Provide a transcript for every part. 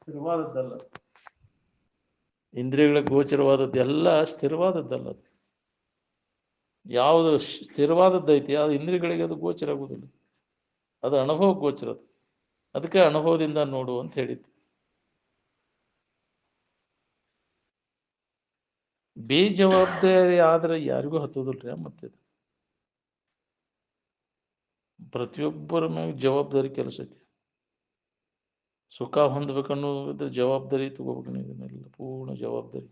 ಸ್ಥಿರವಾದದ್ದಲ್ಲ. ಇಂದ್ರಿಯಗಳ ಗೋಚರವಾದದ್ದು ಎಲ್ಲ ಸ್ಥಿರವಾದದ್ದಲ್ಲ. ಅದು ಯಾವುದು ಸ್ಥಿರವಾದದ್ದೈತಿ ಅದು ಇಂದ್ರಿಯಗಳಿಗೆ ಅದು ಗೋಚರ ಆಗುವುದಿಲ್ಲ. ಅದು ಅನುಭವ ಗೋಚರ. ಅದಕ್ಕೆ ಅನುಭವದಿಂದ ನೋಡು ಅಂತ ಹೇಳಿದ್ದು. ಬೇಜವಾಬ್ದಾರಿ ಆದ್ರೆ ಯಾರಿಗೂ ಹತ್ತೋದಿಲ್ರಿ. ಮತ್ತೆ ಪ್ರತಿಯೊಬ್ಬರ ಮ್ಯಾಗ ಜವಾಬ್ದಾರಿ ಕೆಲಸ ಐತಿ. ಸುಖ ಹೊಂದ್ಬೇಕನ್ನೋದ್ರ ಜವಾಬ್ದಾರಿ ತಗೋಬೇಕು. ಇದನ್ನೆಲ್ಲ ಪೂರ್ಣ ಜವಾಬ್ದಾರಿ.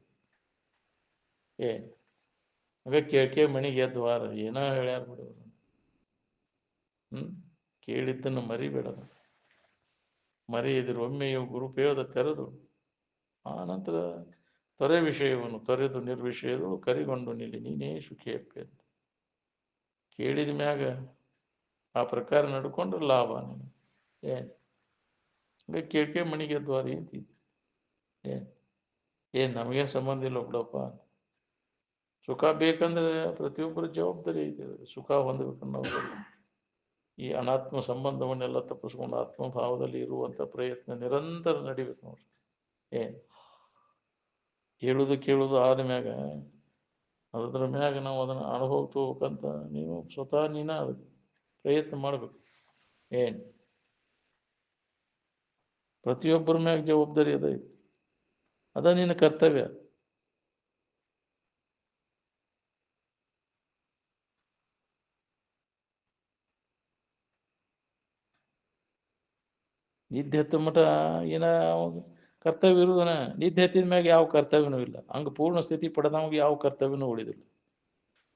ಕೇಳ್ಕೆ ಮಣಿಗೆ ಎದ್ವಾರ ಏನೋ ಹೇಳ್ಯಾರ ಬಿಡೋರು. ಕೇಳಿದ್ದನ್ನು ಮರಿಬೇಡ. ಮರಿ ಇದ್ರ ಒಮ್ಮೆಯು ಗುರುಪೇಳದ ತೆರೆದು ಆ ನಂತರ ತೊರೆ ವಿಷಯವನ್ನು ತೊರೆದು ನಿರ್ವಿಷಯದು ಕರಿಗೊಂಡು ನಿಲ್ಲಿ ನೀನೇ ಸುಖಿಯಪ್ಪೆ ಅಂತ ಕೇಳಿದ ಮ್ಯಾಗ ಆ ಪ್ರಕಾರ ನಡ್ಕೊಂಡ್ರೆ ಲಾಭ. ನೀನು ಕೇಳ್ಕೆ ಮಣಿಗೆ ದ್ವಾರ ಅಂತಿದ್ದೆ. ನಮಗೇನು ಸಂಬಂಧ ಇಲ್ಲ ಬಿಡಪ್ಪ. ಸುಖ ಬೇಕಂದ್ರೆ ಪ್ರತಿಯೊಬ್ಬರ ಜವಾಬ್ದಾರಿ ಐತೆ. ಸುಖ ಹೊಂದಬೇಕನ್ನೋದು ಈ ಅನಾತ್ಮ ಸಂಬಂಧವನ್ನೆಲ್ಲ ತಪ್ಪಿಸ್ಕೊಂಡು ಆತ್ಮಭಾವದಲ್ಲಿ ಇರುವಂಥ ಪ್ರಯತ್ನ ನಿರಂತರ ನಡಿಬೇಕು ನೋಡ್ರಿ. ಹೇಳುದು ಕೇಳುದು ಆದ್ಮ್ಯಾಗ ಅದ್ರ ಮ್ಯಾಗ ನಾವು ಅದನ್ನು ಅನುಭವ ತಗೋಬೇಕಂತ ನೀವು ಸ್ವತಃ ಅದಕ್ಕೆ ಪ್ರಯತ್ನ ಮಾಡ್ಬೇಕು. ಪ್ರತಿಯೊಬ್ಬರ ಮ್ಯಾಗ ಜವಾಬ್ದಾರಿ ಅದ ನಿನ್ನ ಕರ್ತವ್ಯ. ನಿದ್ದೆ ಹತ್ತ ಮಠ ಏನ ಕರ್ತವ್ಯ ಇರುದನ. ನಿದ್ದೆ ಹತ್ತಿದ ಮ್ಯಾಗ ಯಾವ ಕರ್ತವ್ಯನೂ ಇಲ್ಲ. ಹಂಗ ಪೂರ್ಣ ಸ್ಥಿತಿ ಪಡೆದವಾಗ ಯಾವ ಕರ್ತವ್ಯನೂ ಉಳಿದಿಲ್ಲ.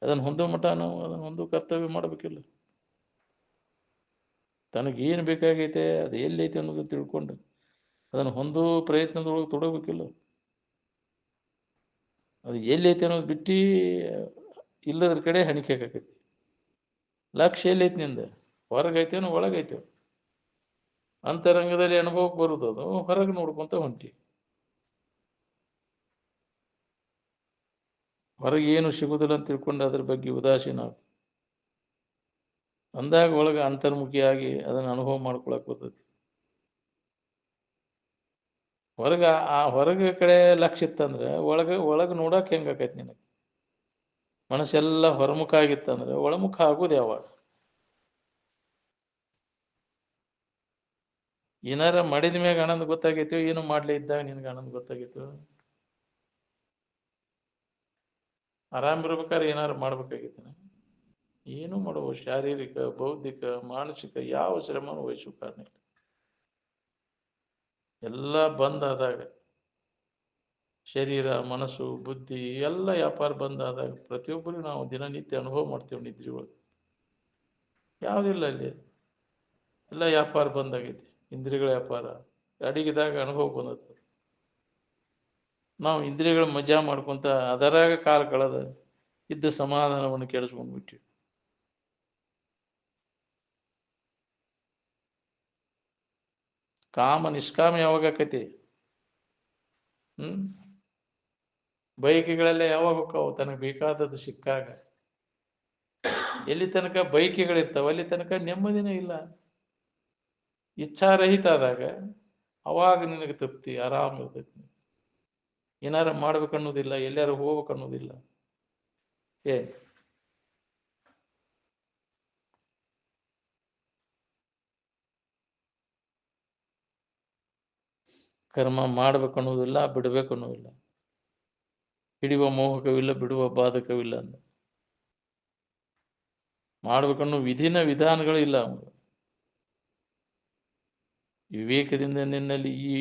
ಅದನ್ನು ಹೊಂದೋ ಮಠ ನಾವು ಅದನ್ನು ಹೊಂದೋ ಕರ್ತವ್ಯ ಮಾಡ್ಬೇಕಿಲ್ಲ. ತನಗೇನು ಬೇಕಾಗೈತೆ ಅದು ಎಲ್ಲೈತೆ ಅನ್ನೋದು ತಿಳ್ಕೊಂಡು ಅದನ್ನು ಹೊಂದೋ ಪ್ರಯತ್ನದೊಳಗೆ ತೊಡಬೇಕಿಲ್ಲ. ಅದು ಎಲ್ಲೈತೆ ಅನ್ನೋದು ಬಿಟ್ಟು ಇಲ್ಲದ್ರ ಕಡೆ ಹಣಿಕೆ ಆಕೈತಿ. ಲಕ್ಷ್ಯ ಎಲ್ಲೈತಿ ನಿಂದ? ಹೊರಗೈತೇನೋ ಒಳಗೈತೇನೋ? ಅಂತರಂಗದಲ್ಲಿ ಅನುಭವಕ್ಕೆ ಬರುವುದು. ಅದು ಹೊರಗೆ ನೋಡ್ಕೊಂತ ಹೊಂಟಿ. ಹೊರಗೆ ಏನು ಸಿಗುದಿಲ್ಲ ಅಂತ ತಿಳ್ಕೊಂಡು ಅದ್ರ ಬಗ್ಗೆ ಉದಾಸೀನ ಅಂದಾಗ ಒಳಗೆ ಅಂತರ್ಮುಖಿಯಾಗಿ ಅದನ್ನು ಅನುಭವ ಮಾಡ್ಕೊಳಕ್ ಬರ್ತೈತಿ. ಹೊರಗೆ ಕಡೆ ಲಕ್ಷ್ಯ ಇತ್ತಂದ್ರೆ ಒಳಗೆ ನೋಡಕ್ ಹೆಂಗಾಕೈತಿ ನಿನಗೆ? ಮನಸ್ಸೆಲ್ಲ ಹೊರಮುಖ ಆಗಿತ್ತಂದ್ರೆ ಒಳಮುಖ ಆಗುದು ಯಾವಾಗ? ಏನಾರ ಮಾಡಿದ ಮ್ಯಾಗ ಆನಂದ ಗೊತ್ತಾಗೈತೋ, ಏನು ಮಾಡ್ಲೇ ಇದ್ದಾಗ ನಿನ್ಗೆ ಆನಂದ ಗೊತ್ತಾಗೈತೋ? ಆರಾಮ್ ಇರ್ಬೇಕಾದ್ರೆ ಏನಾರು ಮಾಡ್ಬೇಕಾಗಿತ್ತಾನೆ? ಏನು ಮಾಡುವ ಶಾರೀರಿಕ, ಬೌದ್ಧಿಕ, ಮಾನಸಿಕ ಯಾವ ಶ್ರಮನೂ ವಹಿಸೋ ಕಾರಣ ಇಲ್ಲ. ಎಲ್ಲ ಬಂದಾದಾಗ ಶರೀರ, ಮನಸ್ಸು, ಬುದ್ಧಿ ಎಲ್ಲ ವ್ಯಾಪಾರ ಬಂದಾದಾಗ ಪ್ರತಿಯೊಬ್ಬರು ನಾವು ದಿನನಿತ್ಯ ಅನುಭವ ಮಾಡ್ತೇವೆ. ನಿದ್ರಿ ಒಳಗೆ ಯಾವುದಿಲ್ಲ. ಅಲ್ಲಿ ಎಲ್ಲ ವ್ಯಾಪಾರ ಬಂದಾಗೈತಿ. ಇಂದ್ರಿಯಗಳ ವ್ಯಾಪಾರ ಅಡಿಗಿದಾಗ ಅನುಭವ ಬಂದತ್ತ. ನಾವು ಇಂದ್ರಿಯಗಳ ಮಜಾ ಮಾಡ್ಕೊಂತ ಅದರಾಗ ಕಾಲ ಕಳೆದ ಇದ್ದ ಸಮಾಧಾನವನ್ನು ಕೆಡಿಸ್ಕೊಂಡ್ಬಿಟ್ವಿ. ಕಾಮ ನಿಷ್ಕಾಮ ಯಾವಾಗ ಆಕೈತಿ? ಬಯಕೆಗಳೆಲ್ಲ ಯಾವಾಗ ಹೋಗ್ತಾವ? ತನಗೆ ಬೇಕಾದದ್ದು ಸಿಕ್ಕಾಗ. ಎಲ್ಲಿ ತನಕ ಬಯಕೆಗಳಿರ್ತಾವ ಅಲ್ಲಿ ತನಕ ನೆಮ್ಮದಿನೇ ಇಲ್ಲ. ಇಚ್ಛಾರಹಿತ ಆದಾಗ ಅವಾಗ ನಿನಗೆ ತೃಪ್ತಿ, ಆರಾಮ ಇರ್ತೈತಿ. ಏನಾರ ಮಾಡ್ಬೇಕನ್ನೋದಿಲ್ಲ, ಎಲ್ಲಾರು ಹೋಗ್ಬೇಕನ್ನೋದಿಲ್ಲ. ಕರ್ಮ ಮಾಡ್ಬೇಕನ್ನೋದಿಲ್ಲ, ಬಿಡ್ಬೇಕನ್ನೋದಿಲ್ಲ. ಹಿಡಿಯುವ ಮೋಹಕವಿಲ್ಲ, ಬಿಡುವ ಬಾಧಕವಿಲ್ಲ ಅಂತ ಮಾಡ್ಬೇಕನ್ನೋ ವಿಧಾನಗಳು ಇಲ್ಲ. ವಿವೇಕದಿಂದ ನಿನ್ನಲ್ಲಿ ಈ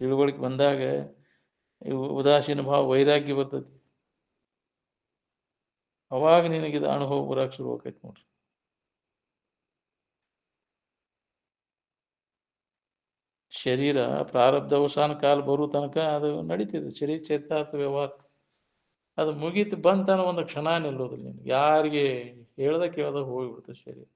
ತಿಳುವಳಿಕೆ ಬಂದಾಗ ಉದಾಸೀನ ಭಾವ, ವೈರಾಗ್ಯ ಬರ್ತೈತಿ. ಅವಾಗ ನಿನಗಿದ ಅನುಭವ ಬರಾಕ್ ಶುರು ಆಕೈತಿ ನೋಡ್ರಿ. ಶರೀರ ಪ್ರಾರಬ್ಧ ಅವಸಾನ ಕಾಲ ಬರೋ ತನಕ ಅದು ನಡೀತಿದೆ. ಶರೀರ ಚರಿತಾರ್ಥ ವ್ಯವಹಾರ ಅದು ಮುಗೀತು ಬಂತಾನ ಒಂದು ಕ್ಷಣ ನಿಲ್ಲೋದಿಲ್ಲ. ನಿನ್ಗೆ ಯಾರಿಗೆ ಹೇಳ್ದ ಕೇಳ್ದ ಹೋಗ್ಬಿಡ್ತದೆ ಶರೀರ.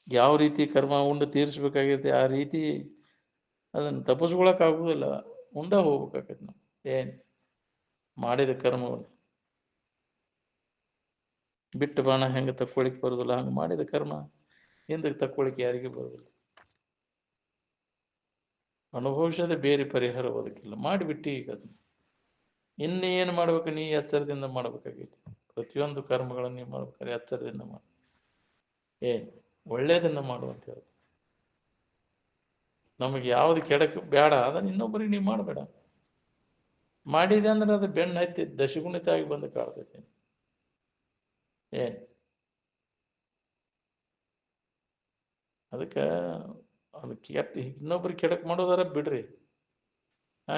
ಯಾವ ರೀತಿ ಕರ್ಮ ಉಂಡು ತೀರಿಸ್ಬೇಕಾಗೈತೆ ಆ ರೀತಿ ಅದನ್ನು ತಪ್ಪಿಸ್ಕೊಳಕ್ ಆಗುದಿಲ್ಲ. ಉಂಡ ಹೋಗ್ಬೇಕಾಗೈತೆ ನಾವು ಮಾಡಿದ ಕರ್ಮವನ್ನು. ಬಿಟ್ಟು ಬಾಣ ಹೆಂಗೆ ತಕ್ಕೊಳಿಕ್ ಬರೋದಿಲ್ಲ ಹಂಗೆ ಮಾಡಿದ ಕರ್ಮ ಹಿಂದಕ್ಕೆ ತಕ್ಕೊಳಿಕ್ ಯಾರಿಗೆ ಬರೋದಿಲ್ಲ. ಅನುಭವಿಸೋದೇ ಬೇರೆ ಪರಿಹಾರ ಬದುಕಿಲ್ಲ. ಮಾಡಿಬಿಟ್ಟು ಈಗ ಅದನ್ನ ಇನ್ನೇನು ಮಾಡ್ಬೇಕು, ನೀ ಎಚ್ಚರದಿಂದ ಮಾಡ್ಬೇಕಾಗೈತಿ. ಪ್ರತಿಯೊಂದು ಕರ್ಮಗಳನ್ನು ನೀವು ಮಾಡ್ಬೇಕಾದ್ರೆ ಎಚ್ಚರದಿಂದ ಮಾಡಿ, ಏನು ಒಳ್ಳೇದನ್ನ ಮಾಡುವಂತ ಹೇಳಿ. ನಮಗೆ ಯಾವ್ದು ಕೆಡಕ್ಕೆ ಬೇಡ ಅದನ್ನ ಇನ್ನೊಬ್ಬರಿಗೆ ನೀವು ಮಾಡಬೇಡ. ಮಾಡಿದೆ ಅಂದ್ರೆ ಅದು ಬೆನ್ನು ಹತ್ತಿ ದಶಗುಣಿತ ಆಗಿ ಬಂದು ಕಾಡ್ತೈತಿ. ಏನು ಅದಕ್ಕೆ ಕೆಟ್ಟ ಇನ್ನೊಬ್ರಿಗೆ ಕೆಡಕ್ ಮಾಡೋದಾರ ಬಿಡ್ರಿ,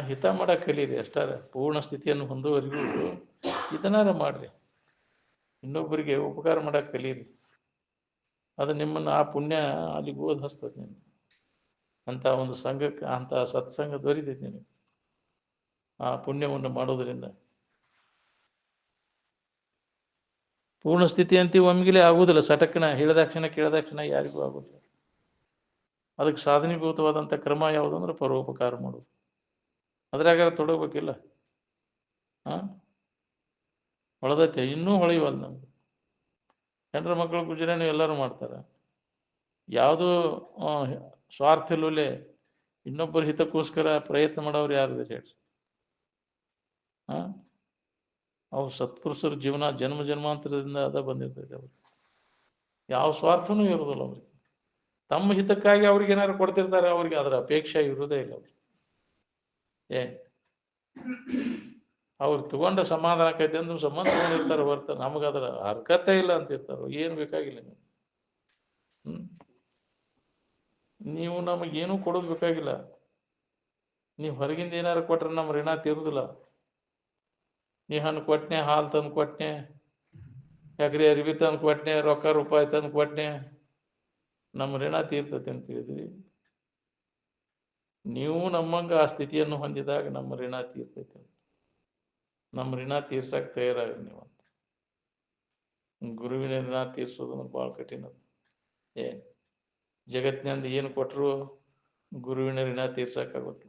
ಹಿತ ಮಾಡಕ್ ಕಲೀರಿ ಅಷ್ಟಾರ. ಪೂರ್ಣ ಸ್ಥಿತಿಯನ್ನು ಹೊಂದುವರೆಗೂ ಇದನ್ನಾರ ಮಾಡ್ರಿ, ಇನ್ನೊಬ್ಬರಿಗೆ ಉಪಕಾರ ಮಾಡಕ್ ಕಲೀರಿ. ಅದು ನಿಮ್ಮನ್ನು ಆ ಪುಣ್ಯ ಅಲ್ಲಿಗೆ ಓದ್ ಹಸ್ತದೆ. ನಿಮ್ಗೆ ಅಂತ ಒಂದು ಸಂಘಕ್ಕೆ ಅಂತ ಸತ್ಸಂಗ ದೊರೀತೈತಿ ನಿನಗೆ ಆ ಪುಣ್ಯವನ್ನು ಮಾಡೋದ್ರಿಂದ. ಪೂರ್ಣ ಸ್ಥಿತಿ ಅಂತೀವಿ ಒಮ್ಗಿಲೆ ಆಗುದಿಲ್ಲ, ಸಟಕ್ನ ಹೇಳಿದಾಕ್ಷಣ ಕೇಳಿದಾಕ್ಷಣ ಯಾರಿಗೂ ಆಗುದಿಲ್ಲ. ಅದಕ್ಕೆ ಸಾಧನೀಭೂತವಾದಂಥ ಕ್ರಮ ಯಾವುದು ಅಂದ್ರೆ ಪರೋಪಕಾರ ಮಾಡೋದು. ಅದ್ರಾಗ ತೊಡಗಬೇಕಿಲ್ಲ. ಹೊಳೆದೈತೆ, ಇನ್ನೂ ಹೊಳೆಯುವಲ್ಲ ನಮ್ಗೆ. ಹೆಂಡ್ರ ಮಕ್ಕಳು ಗುಜರಾಣಿ ಎಲ್ಲರೂ ಮಾಡ್ತಾರೆ. ಯಾವುದೂ ಸ್ವಾರ್ಥ ಇಲ್ಲೇ ಇನ್ನೊಬ್ಬರ ಹಿತಕ್ಕೋಸ್ಕರ ಪ್ರಯತ್ನ ಮಾಡೋರು ಯಾರು ಹೇಳಿ? ಅವ್ರು ಸತ್ಪುರುಷರ ಜೀವನ ಜನ್ಮ ಜನ್ಮಾಂತರದಿಂದ ಅದ ಬಂದಿರ್ತೈತೆ. ಅವ್ರಿಗೆ ಯಾವ ಸ್ವಾರ್ಥನೂ ಇರೋದಿಲ್ಲ. ಅವ್ರಿಗೆ ತಮ್ಮ ಹಿತಕ್ಕಾಗಿ ಅವ್ರಿಗೆ ಏನಾದ್ರು ಕೊಡ್ತಿರ್ತಾರೆ, ಅವ್ರಿಗೆ ಅದರ ಅಪೇಕ್ಷೆ ಇರೋದೇ ಇಲ್ಲ. ಅವ್ರಿಗೆ ಅವ್ರು ತಗೊಂಡ ಸಮಾಧಾನ ಆಕೈತೆ ಅಂದ್ರೆ ಸಂಬಂಧ ತಗೊಂಡಿರ್ತಾರೆ ಹೊರ್ತ ನಮಗದರ ಹರ್ಕತೆ ಇಲ್ಲ ಅಂತಿರ್ತಾರ. ಏನು ಬೇಕಾಗಿಲ್ಲ ನೀವು ನಮಗೇನೂ ಕೊಡೋದು ಬೇಕಾಗಿಲ್ಲ. ನೀವು ಹೊರಗಿಂದ ಏನಾರು ಕೊಟ್ರೆ ನಮ್ಮ ಋಣ ತೀರುದಿಲ್ಲ. ನೀ ಹಣ್ಣು ಕೊಟ್ನೆ, ಹಾಲು ತಂದು ಕೊಟ್ನೆ, ಯಾಕ್ರಿ ಅರಿವಿ ತಂದು ಕೊಟ್ನೆ, ರೊಕ್ಕ ರೂಪಾಯಿ ತಂದು ಕೊಟ್ನೆ, ನಮ್ಮ ಋಣ ತೀರ್ತತೆ ಅಂತ ಹೇಳಿದ್ವಿ. ನೀವು ನಮ್ಮಂಗ ಆ ಸ್ಥಿತಿಯನ್ನು ಹೊಂದಿದಾಗ ನಮ್ಮ ಋಣ ತೀರ್ತೈತೆ. ನಮ್ಮ ಋಣ ತೀರ್ಸಕ್ ತಯಾರಾಗಿ ನೀವಂತ. ಗುರುವಿನ ಋಣ ತೀರ್ಸೋದನ್ನು ಭಾಳ ಕಠಿಣ. ಜಗತ್ತಿನಿಂದ ಏನು ಕೊಟ್ಟರು ಗುರುವಿನ ಋಣ ತೀರ್ಸಕ್ಕಾಗುತ್ತೆ.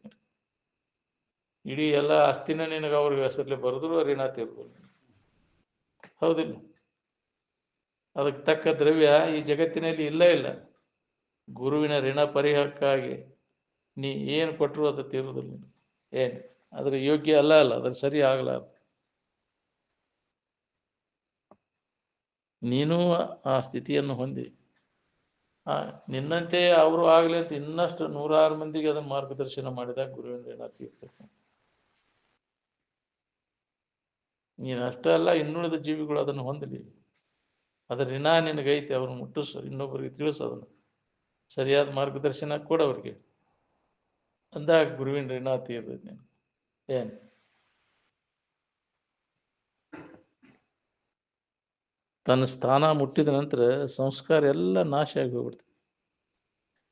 ಇಡೀ ಎಲ್ಲ ಆಸ್ತಿನ ನಿನಗೆ ಅವ್ರಿಗೆ ಹೆಸರಲ್ಲಿ ಬರೆದ್ರು ಋಣ ತೀರ್ಬೋದು. ಹೌದಿಲ್ಲ? ಅದಕ್ಕೆ ತಕ್ಕ ದ್ರವ್ಯ ಈ ಜಗತ್ತಿನಲ್ಲಿ ಇಲ್ಲ. ಗುರುವಿನ ಋಣ ಪರಿಹಾರಕ್ಕಾಗಿ ನೀ ಏನು ಕೊಟ್ಟರು ಅದು ತೀರುವುದಿಲ್ಲ. ಏನು ಅದ್ರ ಯೋಗ್ಯ ಅಲ್ಲ, ಅದ್ರ ಸರಿ ಆಗಲಾರ. ನೀನು ಆ ಸ್ಥಿತಿಯನ್ನು ಹೊಂದಿ ನಿನ್ನಂತೆ ಅವರು ಆಗಲಿ ಅಂತ ಇನ್ನಷ್ಟು 106 ಮಂದಿಗೆ ಅದನ್ನು ಮಾರ್ಗದರ್ಶನ ಮಾಡಿದಾಗ ಗುರುವಿನ ಋಣ ತೀರ್ತೈತೆ. ನೀನು ಅಷ್ಟೇ ಅಲ್ಲ, ಇನ್ನುಳಿದ ಜೀವಿಗಳು ಅದನ್ನು ಹೊಂದಲಿ. ಅದರ ಋಣ ನಿನಗೈತೆ. ಅವ್ರನ್ನ ಮುಟ್ಟಿಸು, ಇನ್ನೊಬ್ಬರಿಗೆ ತಿಳಿಸು, ಅದನ್ನು ಸರಿಯಾದ ಮಾರ್ಗದರ್ಶನ ಕೊಡು ಅವ್ರಿಗೆ. ಅಂದಾಗ ಗುರುವಿನ ಋಣ ತೀರ್ತೈತೆ. ನೀನು ಏನು ತನ್ನ ಸ್ಥಾನ ಮುಟ್ಟಿದ ನಂತರ ಸಂಸ್ಕಾರ ಎಲ್ಲ ನಾಶ ಆಗಿ ಹೋಗ್ಬಿಡ್ತದೆ.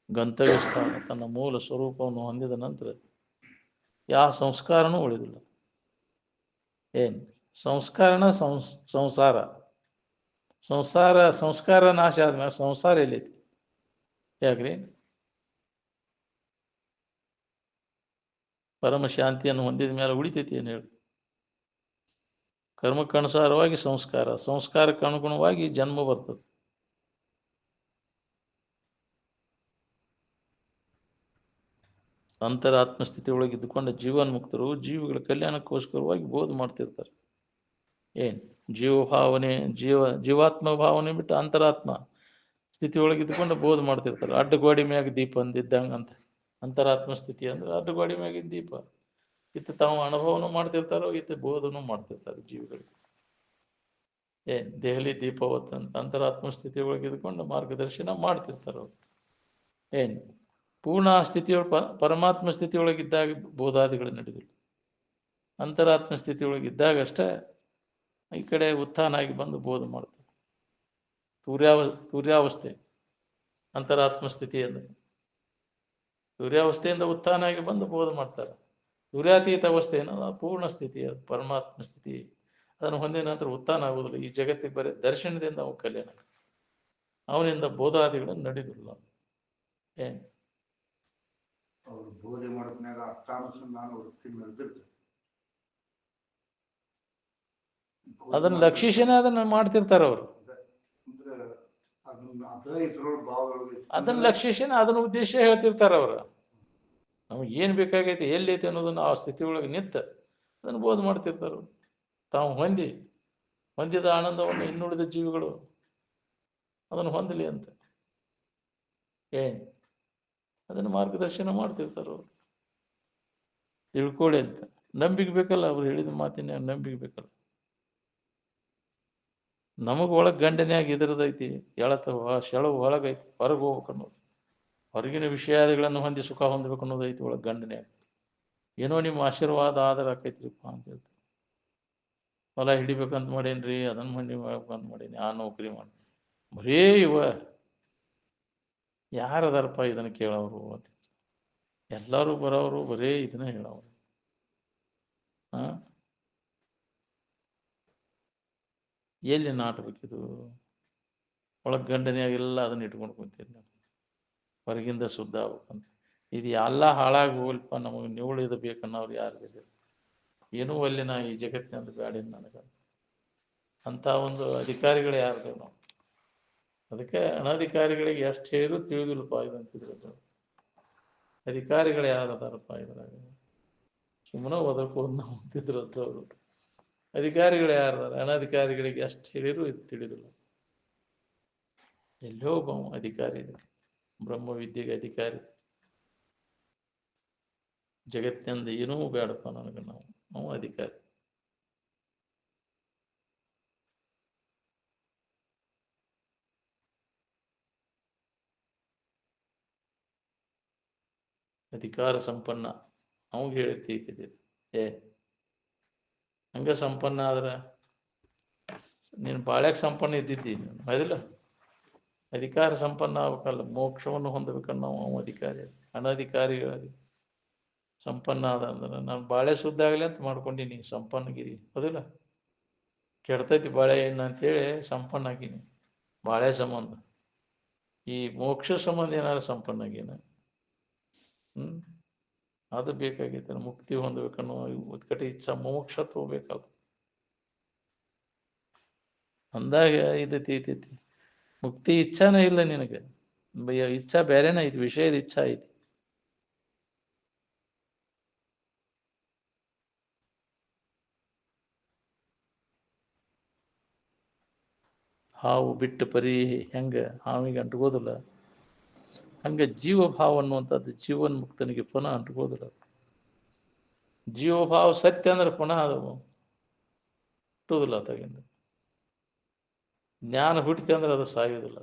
ಗಂತವ್ಯ ಸ್ಥಾನ ತನ್ನ ಮೂಲ ಸ್ವರೂಪವನ್ನು ಹೊಂದಿದ ನಂತರ ಯಾವ ಸಂಸ್ಕಾರನೂ ಉಳಿದಿಲ್ಲ. ಏನು ಸಂಸ್ಕಾರನ ಸಂಸಾರ. ಸಂಸ್ಕಾರ ನಾಶ ಆದ್ಮೇಲೆ ಸಂಸಾರ ಎಲ್ಲೈತಿ? ಯಾಕ್ರಿ? ಪರಮ ಶಾಂತಿಯನ್ನು ಹೊಂದಿದ ಮೇಲೆ ಉಳಿತೈತಿ ಏನು ಹೇಳಿ? ಕರ್ಮಕ್ಕನುಸಾರವಾಗಿ ಸಂಸ್ಕಾರಕ್ಕೆ ಅನುಗುಣವಾಗಿ ಜನ್ಮ ಬರ್ತದೆ. ಅಂತರಾತ್ಮಸ್ಥಿತಿ ಒಳಗೆ ಇದ್ದುಕೊಂಡ ಜೀವನ್ಮುಕ್ತರು ಜೀವಿಗಳ ಕಲ್ಯಾಣಕ್ಕೋಸ್ಕರವಾಗಿ ಬೋಧ ಮಾಡ್ತಿರ್ತಾರೆ. ಏನು ಜೀವಾತ್ಮ ಭಾವನೆ ಬಿಟ್ಟು ಅಂತರಾತ್ಮ ಸ್ಥಿತಿ ಒಳಗೆ ಇದ್ದುಕೊಂಡು ಬೋಧ ಮಾಡ್ತಿರ್ತಾರೆ. ಅಡ್ಡಗೋಡಿ ಮ್ಯಾಗ ದೀಪ ಅಂದಿದ್ದಂಗೆ ಅಂತ. ಅಂತರಾತ್ಮ ಸ್ಥಿತಿ ಅಂದ್ರೆ ಅಡ್ಡಗೋಡಿ ಮ್ಯಾಗಿನ ದೀಪ. ಇತ್ತು ತಾವು ಅನುಭವನೂ ಮಾಡ್ತಿರ್ತಾರೋ, ಇತ್ತು ಬೋಧನೂ ಮಾಡ್ತಿರ್ತಾರೆ ಜೀವಿಗಳಿಗೆ. ದೆಹಲಿ ದೀಪವತ್ ಅಂತ ಅಂತರಾತ್ಮ ಸ್ಥಿತಿ ಒಳಗೆ ಇದ್ಕೊಂಡು ಮಾರ್ಗದರ್ಶನ ಮಾಡ್ತಿರ್ತಾರೆ ಅವ್ರು. ಪೂರ್ಣ ಸ್ಥಿತಿಯೊಳಗೆ ಪರಮಾತ್ಮ ಸ್ಥಿತಿಯೊಳಗಿದ್ದಾಗ ಬೋಧಾದಿಗಳು ನಡೆದಿಲ್ಲ. ಅಂತರಾತ್ಮ ಸ್ಥಿತಿಯೊಳಗಿದ್ದಾಗ ಅಷ್ಟೇ ಈ ಕಡೆ ಉತ್ಥಾನ ಆಗಿ ಬಂದು ಬೋಧ ಮಾಡ್ತಾರೆ. ತುರ್ಯಾವಸ್ಥೆ ಅಂತರಾತ್ಮ ಸ್ಥಿತಿ ಅಂದರೆ ತುರ್ಯಾವಸ್ಥೆಯಿಂದ ಉತ್ಥಾನ ಆಗಿ ಬಂದು ಬೋಧ ಮಾಡ್ತಾರೆ. ತುರ್ಯಾತೀತ ಅವಸ್ಥೆ ಏನೋ ಪೂರ್ಣ ಸ್ಥಿತಿ, ಅದು ಪರಮಾತ್ಮ ಸ್ಥಿತಿ. ಅದನ್ನು ಹೊಂದಿದ ನಂತರ ಉತ್ಥಾನ ಆಗುವುದಿಲ್ಲ. ಈ ಜಗತ್ತಿಗೆ ಬರೀ ದರ್ಶನದಿಂದ ಅವು ಕಲ್ಯಾಣ, ಅವನಿಂದ ಬೋಧಾದಿಗಳು ನಡೆದಿಲ್ಲ. ಬೋಧೆ ಮಾಡೋದ್ನಾಗ ಅರ್ಥಾನುಸಂಧಾನ ವೃತ್ತಿ ನಡೆದಿರ್ತದೆ. ಅದನ್ನ ಲಕ್ಷಿಸನೇ ಅದನ್ನ ಮಾಡ್ತಿರ್ತಾರ ಅವರು. ಅದ ಇದ್ರೊಳಗೆ ಭಾವಗಳು ಅದನ್ನ ಲಕ್ಷಿಸಿ ಅದನ್ನ ಉದ್ದೇಶ ಹೇಳ್ತಿರ್ತಾರ ಅವ್ರು. ನಮ್ಗೆ ಏನು ಬೇಕಾಗೈತಿ ಎಲ್ಲೈತಿ ಅನ್ನೋದನ್ನ ಆ ಸ್ಥಿತಿ ಒಳಗೆ ನಿಂತ ಅದನ್ನು ಬೋಧ ಮಾಡ್ತಿರ್ತಾರೆ. ತಾವು ಹೊಂದಿದ ಆನಂದವನ್ನು ಇನ್ನುಳಿದ ಜೀವಿಗಳು ಅದನ್ನು ಹೊಂದಲಿ ಅಂತ ಅದನ್ನು ಮಾರ್ಗದರ್ಶನ ಮಾಡ್ತಿರ್ತಾರೆ ಅವರು. ತಿಳ್ಕೊಳ್ಳಿ ಅಂತ ನಂಬಿಕೆ ಬೇಕಲ್ಲ, ಅವ್ರು ಹೇಳಿದ ಮಾತಿನ ನಂಬಿಕೆ ಬೇಕಲ್ಲ. ನಮಗೆ ಒಳಗೆ ಗಂಡನ್ಯಾಗ ಇದರದೈತಿ, ಸೆಳವು ಒಳಗೈತಿ, ಹೊರಗೆ ಹೋಗ್ಬೇಕು ಅನ್ನೋದು, ಹೊರಗಿನ ವಿಷಯಾದಿಗಳನ್ನು ಹೊಂದಿ ಸುಖ ಹೊಂದಬೇಕು ಅನ್ನೋದೈತಿ ಒಳಗೆ ಗಂಡನ್ಯಾಗ. ಏನೋ ನಿಮ್ಮ ಆಶೀರ್ವಾದ ಆದ್ರೆ ಆಕೈತ್ರಿಪ್ಪ ಅಂತ ಹೇಳ್ತಾರೆ. ಹೊಲ ಹಿಡಿಬೇಕಂತ ಮಾಡೇನ್ರಿ, ಅದನ್ನ ಮಂದಿ ಮಾಡ್ಬೇಕಂತ ಮಾಡೀನಿ, ಆ ನೌಕರಿ ಮಾಡಿ ಬರೇ ಇವ ಯಾರದಾರಪ್ಪ ಇದನ್ನು ಕೇಳೋರು ಅಂತ. ಎಲ್ಲರೂ ಬರೋರು ಬರೇ ಇದನ್ನ ಹೇಳೋರು. ಎಲ್ಲಿ ನಾಟಬೇಕಿದು? ಒಳಗೆ ಗಂಡನೆಯಾಗೆಲ್ಲ ಅದನ್ನ ಇಟ್ಕೊಂಡು ಕುಂತೀನಿ ನಾನು, ಹೊರಗಿಂದ ಶುದ್ಧ ಆಗ್ಬೇಕಂತ. ಇದು ಎಲ್ಲ ಹಾಳಾಗಿ ಹೋಗ್ಲ್ಪ, ನಮಗೆ ನಿವಳಿದು ಬೇಕನ್ನೋರು ಯಾರು ಬೇಡ. ಏನೂ ಅಲ್ಲಿ ನಾ ಈ ಜಗತ್ತಿನಂದು ಬ್ಯಾಡಿನ ನನಗೆ ಅಂತ ಒಂದು ಅಧಿಕಾರಿಗಳು ಯಾರ್ದೇವ್ ನಾವು. ಅದಕ್ಕೆ ಅನಧಿಕಾರಿಗಳಿಗೆ ಎಷ್ಟು ಹೇಳಿದ್ರು ತಿಳಿದಿಲ್ಲಪ್ಪ ಇದಂತಿದ್ರು. ಅಧಿಕಾರಿಗಳು ಯಾರದಾರಪ್ಪ ಇದ್ರಾಗ? ಸುಮ್ಮನೆ ಒದರ್ಕೋದು ನಾವು ಅಂತಿದ್ರಂತ ಅವರು. ಅಧಿಕಾರಿಗಳು ಯಾರದಾರ? ಅನಧಿಕಾರಿಗಳಿಗೆ ಎಷ್ಟು ಹೇಳಿದ್ರು ಇದು ತಿಳಿದಿಲ್ಲ. ಎಲ್ಲೋ ಒಬ್ಬ ಅಧಿಕಾರಿ ಇದೆ, ಬ್ರಹ್ಮವಿದ್ಯೆಗೆ ಅಧಿಕಾರಿ. ಜಗತ್ತಿನಿಂದ ಏನೂ ಬೇಡಪ್ಪ ನನಗೆ, ನಾವು ಅಧಿಕಾರಿ. ಅಧಿಕಾರ ಸಂಪನ್ನ ಅವಾಗ ಹೇಳ್ತೀತಿದ್ದೆ. ಹಂಗ ಸಂಪನ್ನ ಆದ್ರೆ ನೀನು ಬಾಳ್ಯಾಗ ಸಂಪನ್ನ ಇದ್ದಿದ್ದಿ ಹೌದಿಲ್ಲ. ಅಧಿಕಾರ ಸಂಪನ್ನ ಆಗ್ಬೇಕಲ್ಲ, ಮೋಕ್ಷವನ್ನು ಹೊಂದಬೇಕನ್ನ ನಾವು ಅಧಿಕಾರಿ. ಅನಧಿಕಾರಿಗಳಿಗೆ ಸಂಪನ್ನ ಆದ ಅಂದ್ರೆ ನಾನು ಬಾಳೆ ಶುದ್ಧ ಆಗಲಿ ಅಂತ ಮಾಡ್ಕೊಂಡೀನಿ ಸಂಪನ್ನಗಿರಿ, ಹೌದಿಲ್ಲ. ಕೆಡ್ತೈತಿ ಬಾಳೆ ಎಣ್ಣೆ ಅಂತೇಳಿ ಸಂಪನ್ನ ಆಗೀನಿ ಬಾಳೆ ಸಂಬಂಧ. ಈ ಮೋಕ್ಷ ಸಂಬಂಧ ಏನಾದ್ರು ಸಂಪನ್ನ ಆಗೀನ? ಅದು ಬೇಕಾಗೈತೆ. ಮುಕ್ತಿ ಹೊಂದಬೇಕನ್ನೋ ಉತ್ಕಟ ಇಚ್ಛಾ ಮೋಕ್ಷ ಹೋಗ್ಬೇಕಲ್ಲ. ಅಂದಾಗ ಇದು ತೀತೈತಿ. ಮುಕ್ತಿ ಇಚ್ಛಾನೇ ಇಲ್ಲ ನಿನಗೆ, ಇಚ್ಛಾ ಬೇರೆನ ಐತಿ, ವಿಷಯದ ಇಚ್ಛಾ ಐತಿ. ಹಾವು ಬಿಟ್ಟು ಪರಿ ಹೆಂಗ ಹಾವಿಗೆ ಅಂಟ್ಕೋದಿಲ್ಲ, ಹಂಗೆ ಜೀವಭಾವ ಅನ್ನುವಂಥದ್ದು ಜೀವನ್ ಮುಕ್ತನಿಗೆ ಪುನಃ ಅಂಟ್ಕೋದಿಲ್ಲ. ಜೀವಭಾವ ಸತ್ಯ ಅಂದ್ರೆ ಪುನಃ ಅದು ಹುಟ್ಟುವುದಿಲ್ಲ ತಗಿಂದ. ಜ್ಞಾನ ಹುಟ್ಟಿತೆ ಅಂದ್ರೆ ಅದು ಸಾಯುವುದಿಲ್ಲ.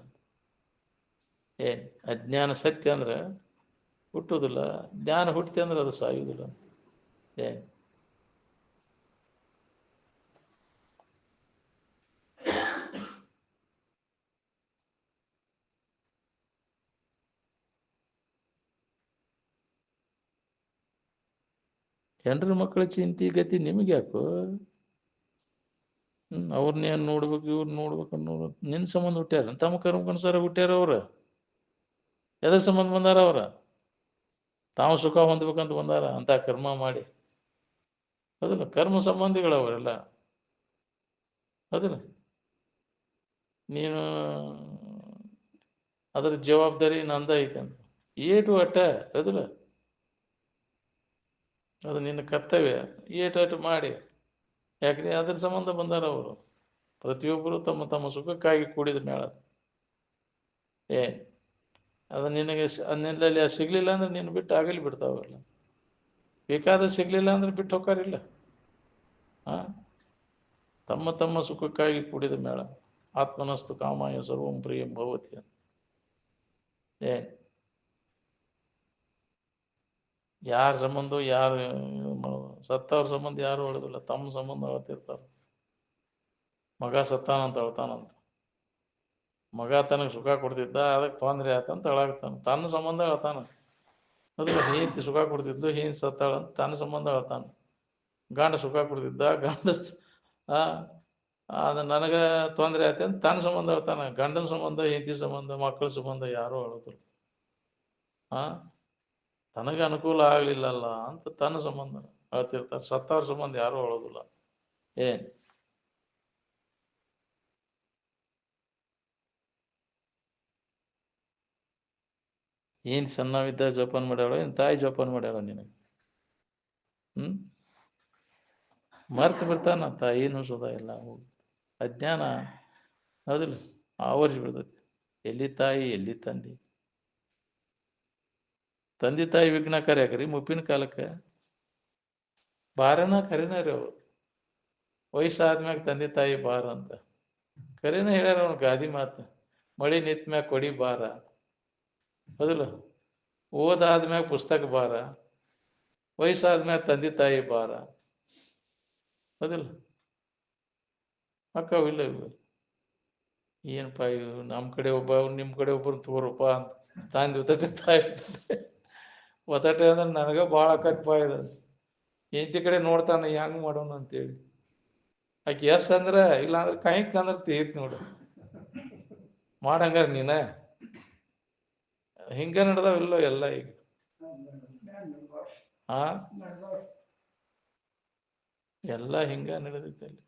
ಅಜ್ಞಾನ ಸತ್ಯ ಅಂದ್ರೆ ಹುಟ್ಟುವುದಿಲ್ಲ, ಜ್ಞಾನ ಹುಟ್ಟಿತೆ ಅಂದ್ರೆ ಅದು ಸಾಯುವುದಿಲ್ಲ. ಹೆಂಡ್ರ ಮಕ್ಕಳ ಚಿಂತೆ ಗತಿ ನಿಮಗೆ ಯಾಕೋ? ಅವ್ರನ್ನೇನು ನೋಡ್ಬೇಕು, ಇವ್ರು ನೋಡ್ಬೇಕು ಅನ್ನೋದು ನಿನ್ನ ಸಂಬಂಧ ಹುಟ್ಟ್ಯಾರ. ತಮ್ಮ ಕರ್ಮಕ್ಕನುಸಾರ ಹುಟ್ಟ್ಯಾರ ಅವ್ರ. ಎದ್ರ ಸಂಬಂಧ ಬಂದಾರ ಅವ್ರ? ತಾವು ಸುಖ ಹೊಂದ್ಬೇಕಂತ ಬಂದಾರ ಅಂತ ಕರ್ಮ ಮಾಡಿ, ಹೌದಿಲ್ಲ. ಕರ್ಮ ಸಂಬಂಧಿಗಳು ಅವರೆಲ್ಲ, ಹೌದಿಲ್ಲ. ನೀನು ಅದ್ರ ಜವಾಬ್ದಾರಿ ನಂದ ಐತಂತ ಏಟು ಅಟ್ಟ, ಹೌದಿಲ್ಲ. ಅದು ನಿನ್ನ ಕರ್ತವ್ಯ, ಏಟು ಮಾಡಿ. ಯಾಕ್ರಿ ಅದ್ರ ಸಂಬಂಧ ಬಂದಾರ ಅವರು. ಪ್ರತಿಯೊಬ್ಬರು ತಮ್ಮ ತಮ್ಮ ಸುಖಕ್ಕಾಗಿ ಕೂಡಿದ ಮೇಳ. ಅದು ನಿನಗೆ ಅನ್ನೆಲ್ಲಲ್ಲಿ ಸಿಗ್ಲಿಲ್ಲ ಅಂದ್ರೆ ನೀನು ಬಿಟ್ಟು ಆಗಲಿ ಬಿಡ್ತಾವಲ್ಲ. ಬೇಕಾದ ಸಿಗ್ಲಿಲ್ಲ ಅಂದ್ರೆ ಬಿಟ್ಟು ಹೋಗಾರಿಲ್ಲ. ತಮ್ಮ ತಮ್ಮ ಸುಖಕ್ಕಾಗಿ ಕೂಡಿದ ಮೇಳ. ಆತ್ಮನಸ್ತು ಕಾಮಾಯ ಸರ್ವಂ ಪ್ರಿಯಂ ಭವತಿ. ಯಾರ ಸಂಬಂಧ ಯಾರು ಸತ್ತವ್ರ ಸಂಬಂಧ ಯಾರು ಹೇಳುದಿಲ್ಲ, ತಮ್ಮ ಸಂಬಂಧ ಹೇಳ್ತಿರ್ತಾರ. ಮಗ ಸತ್ತಾನಂತ ಹೇಳ್ತಾನಂತ. ಮಗ ತನಗೆ ಸುಖ ಕೊಡ್ತಿದ್ದ, ಅದಕ್ಕೆ ತೊಂದರೆ ಆಯ್ತಂತ ಹೇಳಾಗ್ತಾನ. ತನ್ನ ಸಂಬಂಧ ಹೇಳ್ತಾನ. ಅದು ಹೆಂಡತಿ ಸುಖ ಕೊಡ್ತಿದ್ದು, ಹೆಂಡತಿ ಸತ್ತಾಳಂತ ತನ್ನ ಸಂಬಂಧ ಹೇಳ್ತಾನ. ಗಂಡ ಸುಖ ಕೊಡ್ತಿದ್ದ, ಗಂಡ ಅದು ನನಗೆ ತೊಂದರೆ ಆಯ್ತು ಅಂತ ತನ್ನ ಸಂಬಂಧ ಹೇಳ್ತಾನ. ಗಂಡನ ಸಂಬಂಧ, ಹೆಂಡತಿ ಸಂಬಂಧ, ಮಕ್ಕಳ ಸಂಬಂಧ ಯಾರು ಹೇಳೋದಿಲ್ಲ. ತನಗೆ ಅನುಕೂಲ ಆಗ್ಲಿಲ್ಲಲ್ಲ ಅಂತ ತನ್ನ ಸಂಬಂಧ ಹೇಳ್ತಿರ್ತಾರೆ. ಸತ್ತವ್ರ ಸಂಬಂಧ ಯಾರು ಹೇಳೋದಿಲ್ಲ. ಏನ್ ಸಣ್ಣವಿದ್ದ ಜೋಪಾನ ಮಾಡ್ಯಾಳ ಏನ್ ತಾಯಿ ಜೋಪಾನ ಮಾಡ್ಯಾಳ ನಿನಗೆ? ಮರ್ತು ಬಿಡ್ತಾನ ತಾಯಿನೂ ಸುಧಾ ಎಲ್ಲ ಹೋಗಿ ಅಜ್ಞಾನ ಹೌದಿಲ್ಲ ಆವರ್ಸಿ ಬಿಡ್ತೈತಿ. ಎಲ್ಲಿ ತಾಯಿ ಎಲ್ಲಿ ತಂದೆ? ತಂದೆ ತಾಯಿ ವಿಘ್ನ ಕರ್ಯಾಕ್ರಿ ಮುಪ್ಪಿನ ಕಾಲಕ್ಕೆ ಬಾರನ ಕರಿನ ರೀ ಅವ್ರು. ವಯಸ್ಸಾದ್ಮ್ಯಾಗ ತಂದೆ ತಾಯಿ ಬಾರ ಅಂತ ಕರಿನ ಹೇಳ್ಯಾರ ಅವ್ನ ಗಾದಿ ಮಾತು. ಮಳಿ ನಿಂತ ಮ್ಯಾಗ ಕೊಡಿ ಬಾರ ಹೌದಿಲ್ಲ. ಓದಾದ್ಮ್ಯಾಗ ಪುಸ್ತಕ ಬಾರ, ವಯಸ್ಸಾದ್ಮ್ಯಾಗ ತಂದೆ ತಾಯಿ ಬಾರ ಹೌದಿಲ್ಲ. ಅಕ್ಕವಿಲ್ಲ ಇವು ಏನಪ್ಪ ಇವು ನಮ್ಮ ಕಡೆ ಒಬ್ಬ ನಿಮ್ಮ ಕಡೆ ಒಬ್ಬರು ತೋರಪ್ಪ ಅಂತ ತಂದೆ ಒತ್ತಟೆ ತಾಯಿ ಒತ್ತಟೆ ಅಂದ್ರೆ ನನಗ ಭಾಳ ಆಕತ್ಪ ಇದು. ಹೆಂಡತಿ ಕಡೆ ನೋಡ್ತಾನ ಹೆಂಗ್ ಮಾಡೋಣ ಅಂತೇಳಿ. ಆಕೆ ಎಸ್ ಅಂದ್ರ ಇಲ್ಲ ಅಂದ್ರೆ ಕಾಯಕ್ ಅಂದ್ರೆ ತೀರ್ತ್ ನೋಡು ಮಾಡಂಗಾರ ನೀನ. ಹಿಂಗ ನಡ್ದಾವಿಲ್ಲೋ ಎಲ್ಲ ಈಗ. ಹಾ ಎಲ್ಲ ಹಿಂಗ ನಡೆದೈತೆ ಅಲ್ಲಿ.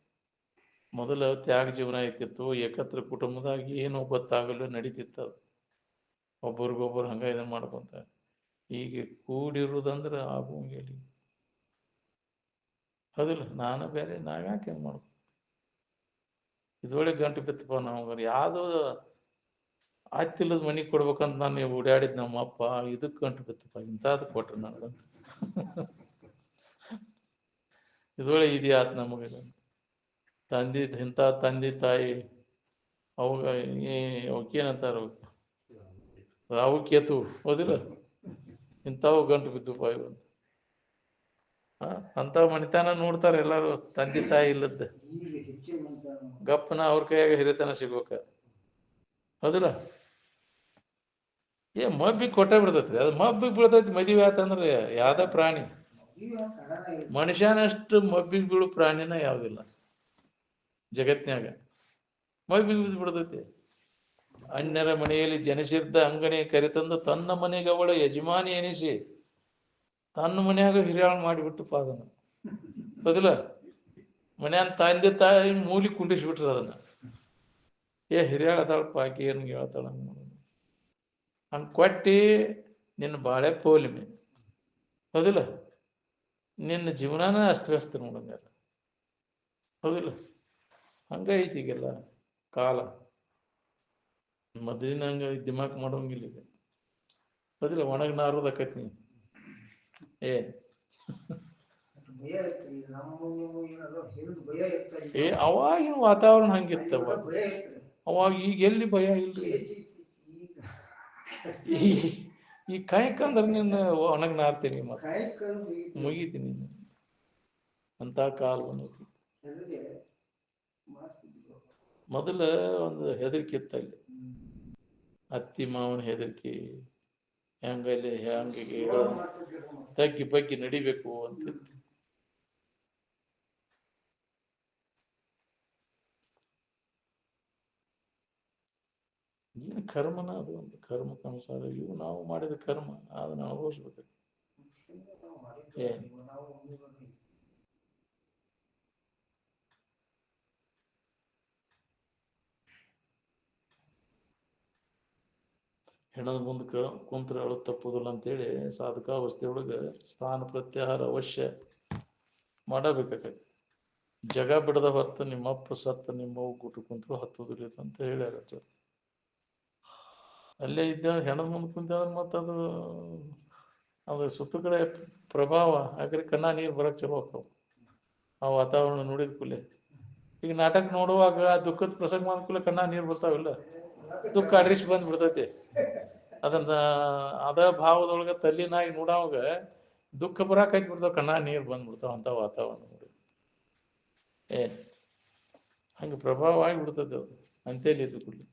ಮೊದಲು ತ್ಯಾಗ ಜೀವನ ಐತಿತ್ತು, ಏಕತ್ರ ಕುಟುಂಬದಾಗ ಏನು ಗೊತ್ತಾಗಲು ನಡೀತಿತ್ತು. ಅದು ಒಬ್ಬರಿಗೊಬ್ಬರು ಹಂಗ ಇದನ್ನ ಮಾಡ್ಕೊಂತ. ಈಗ ಕೂಡಿರುವುದಂದ್ರೆ ಆಗುವಂಗಿಲ್ಲ ಹೌದಿಲ್ಲ. ನಾನು ಬೇರೆ ನಾವ್ಯಾಕೆ ಹೆಂಗ್ ಮಾಡ್ಕೊ ಇದ್ರೊಳಗೆ ಗಂಟು ಬಿತ್ತಪ್ಪ ನಾವು ಯಾವ್ದು ಆಯ್ತಿಲ್ಲದ ಮನೆಗೆ ಕೊಡ್ಬೇಕಂತ ನಾನು ಓಡಾಡಿದ್ ನಮ್ಮ ಅಪ್ಪ ಇದಕ್ಕೆ ಗಂಟು ಬಿತ್ತಪ್ಪ ಇಂಥದ್ದು ಕೊಟ್ರು ನನಗಂತ. ಇದ್ರೊಳಗೆ ಇದ್ಯಾತ್ ನಮಗೆ ಇಂಥ ತಂದೆ ತಾಯಿ ಅವಾಗ ಅವಕ್ಕೇನಂತಾರ ರಾವು ಕೇತು ಹೌದಿಲ್ಲ. ಇಂಥವು ಗಂಟು ಬಿದ್ದು ಇವು ಅಂತ ಮನಿತನ ನೋಡ್ತಾರೆ ಎಲ್ಲಾರು. ತಂದೆ ತಾಯಿ ಇಲ್ಲದ ಗಪ್ಪನ ಅವ್ರ ಕೈಯಾಗ ಹಿರಿತನ ಸಿಗ್ಬೇಕ ಹೌದಿಲ್ಲ. ಮಬ್ಬಿಗೆ ಕೊಟ್ಟ ಬಿಡ್ತೈತ್ರಿ ಅದು. ಮಬ್ಬಿಗೆ ಬೀಳ್ತೈತಿ ಮದುವೆ ಆತಂದ್ರೆ ಯಾವ್ದ ಪ್ರಾಣಿ ಮನುಷ್ಯನಷ್ಟು ಮಬ್ಬಿಗೆ ಬೀಳು ಪ್ರಾಣಿನ ಯಾವ್ದಿಲ್ಲ ಜಗತ್ನ್ಯಾಗ. ಮಬ್ಬಿಗೆ ಬಿದ್ದು ಬಿಡ್ತೈತಿ. ಅನ್ಯರ ಮನೆಯಲ್ಲಿ ಜನಿಸಿದ್ದ ಅಂಗಣಿ ಕರೆತಂದು ತನ್ನ ಮನೆಗೆ ಅವಳ ಯಜಮಾನಿ ಎನಿಸಿ ತನ್ನ ಮನ್ಯಾಗ ಹಿರಿಯಾಳ ಮಾಡಿಬಿಟ್ಟು ಅದನ್ನ ಹೌದಿಲ್ಲ. ಮನ್ಯಾನ ತಂದೆ ತಾಯಿ ಮೂಲಿ ಕುಂಡಿಸ್ಬಿಟ್ರ ಅದನ್ನ. ಹಿರಿಯಾಳ ಅದಾಳಪ್ಪ ಆಕಿ ಏನ್ ಹೇಳ್ತಾಳ ಹಂಗ ಕೊಟ್ಟಿ ನಿನ್ನ ಬಾಳೆ ಪೋಲಿಮೆ ಹೌದಿಲ್ಲ. ನಿನ್ನ ಜೀವನಾನ ಅಸ್ತವ್ಯಸ್ತ ನೋಡಂಗಾರ ಹೌದಿಲ್ಲ. ಹಂಗ ಐತಿ ಈಗೆಲ್ಲ ಕಾಲ. ಮೊದಲಿನ ಹಂಗ ದಿಮಾಕ್ ಮಾಡೋಂಗಿಲ್ಲ ಈಗ ಹೌದಿಲ್ಲ. ಒಣಗ್ ನಾರೋದಕ್ಕೈತಿ ನೀ ಅವಾಗಿನ ವಾತಾವರಣ ಹಂಗಿತ್ತ. ಅವಾಗ ಈಗ ಎಲ್ಲಿ ಭಯ ಇಲ್ರಿ. ಈ ಕಾಯ್ಕಂದ್ರೆ ನಿನ್ನ ಒಣಗ್ ನಾರ್ತೀನಿ ಮತ್ತೆ ಮುಗಿತೀನಿ ಅಂತ ಕಾಲ ಬಂದೈತಿ. ಮೊದಲ ಒಂದು ಹೆದರಿಕೆ ಇತ್ತಲ್ಲಿ. ಅತ್ತಿ ಮಾವನ ಹೆದರಿಕೆ ಹೆಂಗಲ್ಲಿ ಹಂಗಿಗೆ ತಗ್ಗಿ ಬಗ್ಗಿ ನಡಿಬೇಕು ಅಂತಿತ್ತು. ಏನು ಕರ್ಮನ ಅದು ಒಂದು ಕರ್ಮಕ್ಕನುಸಾರ ಇವು ನಾವು ಮಾಡಿದ ಕರ್ಮ ಅದನ್ನ ಅನುಭವಿಸ್ಬೇಕು. ಹೆಣದ ಮುಂದೆ ಕುಂತ್ರ ಅಳು ತಪ್ಪುದಿಲ್ಲ ಅಂತೇಳಿ ಸಾಧಕಾವಸ್ಥೆಯೊಳಗೆ ಸ್ಥಾನ ಪ್ರತ್ಯಾಹಾರ ಅವಶ್ಯ ಮಾಡಬೇಕಾಗತ್ತೆ. ಜಗ ಬಿಡದ ಹೊರತು ನಿಮ್ಮಪ್ಪ ಸತ್ತ ನಿಮ್ಮವು ಗುಟ್ಟು ಕುಂತರು ಹತ್ತುದಿಲ್ಲ ಅಂತ ಹೇಳ್ಯಾರ. ಅಲ್ಲೇ ಇದ್ದ ಹೆಣದ ಮುಂದೆ ಕುಂತ ಮತ್ತದು ಅದು ಸುತ್ತ ಕಡೆ ಪ್ರಭಾವ ಯಾಕ್ರೆ ಕಣ್ಣ ನೀರು ಬರಕ್ ಚಲೋ ಹೋಗ್ತಾವ ಆ ವಾತಾವರಣ ನೋಡಿದ ಕೂಲೆ. ಈಗ ನಾಟಕ ನೋಡುವಾಗ ದುಃಖದ ಪ್ರಸಂಗ ಬಂದ ಕೂಲೆ ಕಣ್ಣ ನೀರು ಬರ್ತಾವಿಲ್ಲ. ದುಃಖ ಅಡ್ರಿಸಿ ಬಂದ್ ಬಿಡ್ತೈತಿ. ಅದನ್ನ ಅದ ಭಾವದೊಳಗ ತಲ್ಲಿನಾಗಿ ನೋಡವಾಗ ದುಃಖ ಬರಾಕೈತಿ ಬಿಡ್ತಾವ. ಕಣ್ಣ ನೀರು ಬಂದ್ಬಿಡ್ತಾವ ಅಂತ ವಾತಾವರಣ ನೋಡಿ. ಹಂಗೆ ಪ್ರಭಾವ ಆಗಿಬಿಡ್ತದೆ ಅದು ಅಂತೇಳಿ ಇದ್ದು ಕೂಡಲೇ.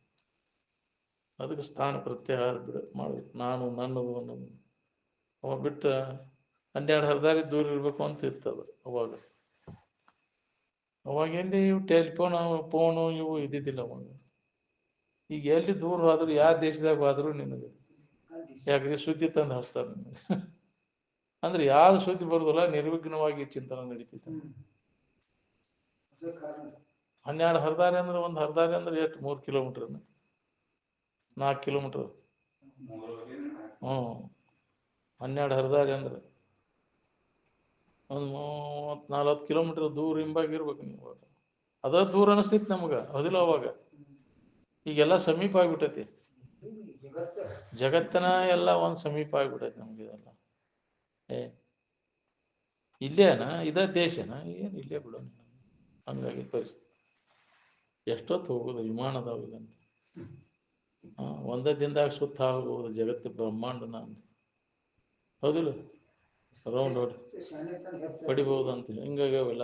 ಅದಕ್ಕೆ ಸ್ಥಾನ ಪ್ರತ್ಯಾಹಾರ ಮಾಡ್ಬೇಕು. ನಾನು ನನ್ನದು ಅನ್ನೋದು ಅವ ಬಿಟ್ಟ 12 ಹರದಾರಿ ದೂರ ಇರ್ಬೇಕು ಅಂತ ಇರ್ತದ ಅವಾಗ. ಅವಾಗ ಎಲ್ಲಿ ಇವು ಟೆಲಿಫೋನ್ ಫೋನು ಇವು ಇದ್ದಿದ್ದಿಲ್ಲ ಅವಾಗ. ಈಗ ಎಲ್ಲಿ ದೂರ ಹೋದ್ರು ಯಾವ ದೇಶದಾಗ ಹೋದ್ರು ನಿನಗೆ ಯಾಕ್ರಿ ಸುದ್ದಿ ತಂದು ಹಚ್ತಾರ ನಿನಗೆ. ಅಂದ್ರೆ ಯಾವ್ದು ಸುದ್ದಿ ಬರುದಿಲ್ಲ ನಿರ್ವಿಘ್ನವಾಗಿ ಚಿಂತನೆ ನಡೀತಿತ್ತು. 12 ಹರದಾರಿ ಅಂದ್ರೆ ಒಂದು ಹರದಾರಿ ಅಂದ್ರೆ ಎಷ್ಟು 3 ಕಿಲೋಮೀಟರ್ 4 ಕಿಲೋಮೀಟರ್ 12 ಹರಿದಾರಿ ಅಂದ್ರೆ ಒಂದು 30-40 ಕಿಲೋಮೀಟರ್ ದೂರ ಹಿಂಬಾಗಿರ್ಬೇಕು ನೀವು. ಅದ ದೂರ ಅನಿಸ್ತಿತ್ತು ನಮ್ಗೆ, ಹೌದಿಲ್ಲ ಅವಾಗ. ಈಗೆಲ್ಲ ಸಮೀಪ ಆಗ್ಬಿಟ್ಟೈತಿ, ಜಗತ್ತನ ಎಲ್ಲ ಒಂದು ಸಮೀಪ ಆಗ್ಬಿಟ್ಟೈತಿ ನಮ್ಗೆ. ಇದೆಲ್ಲ ಇಲ್ಲೇನ ಇದ ದೇಶನ ಏನು ಇಲ್ಲೇ ಬಿಡೋಣ. ಹಂಗಾಗಿ ಪರಿಸ್ಥಿತಿ ಎಷ್ಟೊತ್ತು ಹೋಗೋದು ವಿಮಾನದಾವ ಇದಂತ. ಒಂದೇ ದಿನದಾಗ ಸುತ್ತ ಹೋಗ್ಬೋದು ಜಗತ್ತು ಬ್ರಹ್ಮಾಂಡನ ಅಂತ, ಹೌದಿಲ್ಲ. ರೌಂಡ್ ಹೊಡಿಬಹುದು ಅಂತ ಹಿಂಗಾಗಿ ಅವೆಲ್ಲ.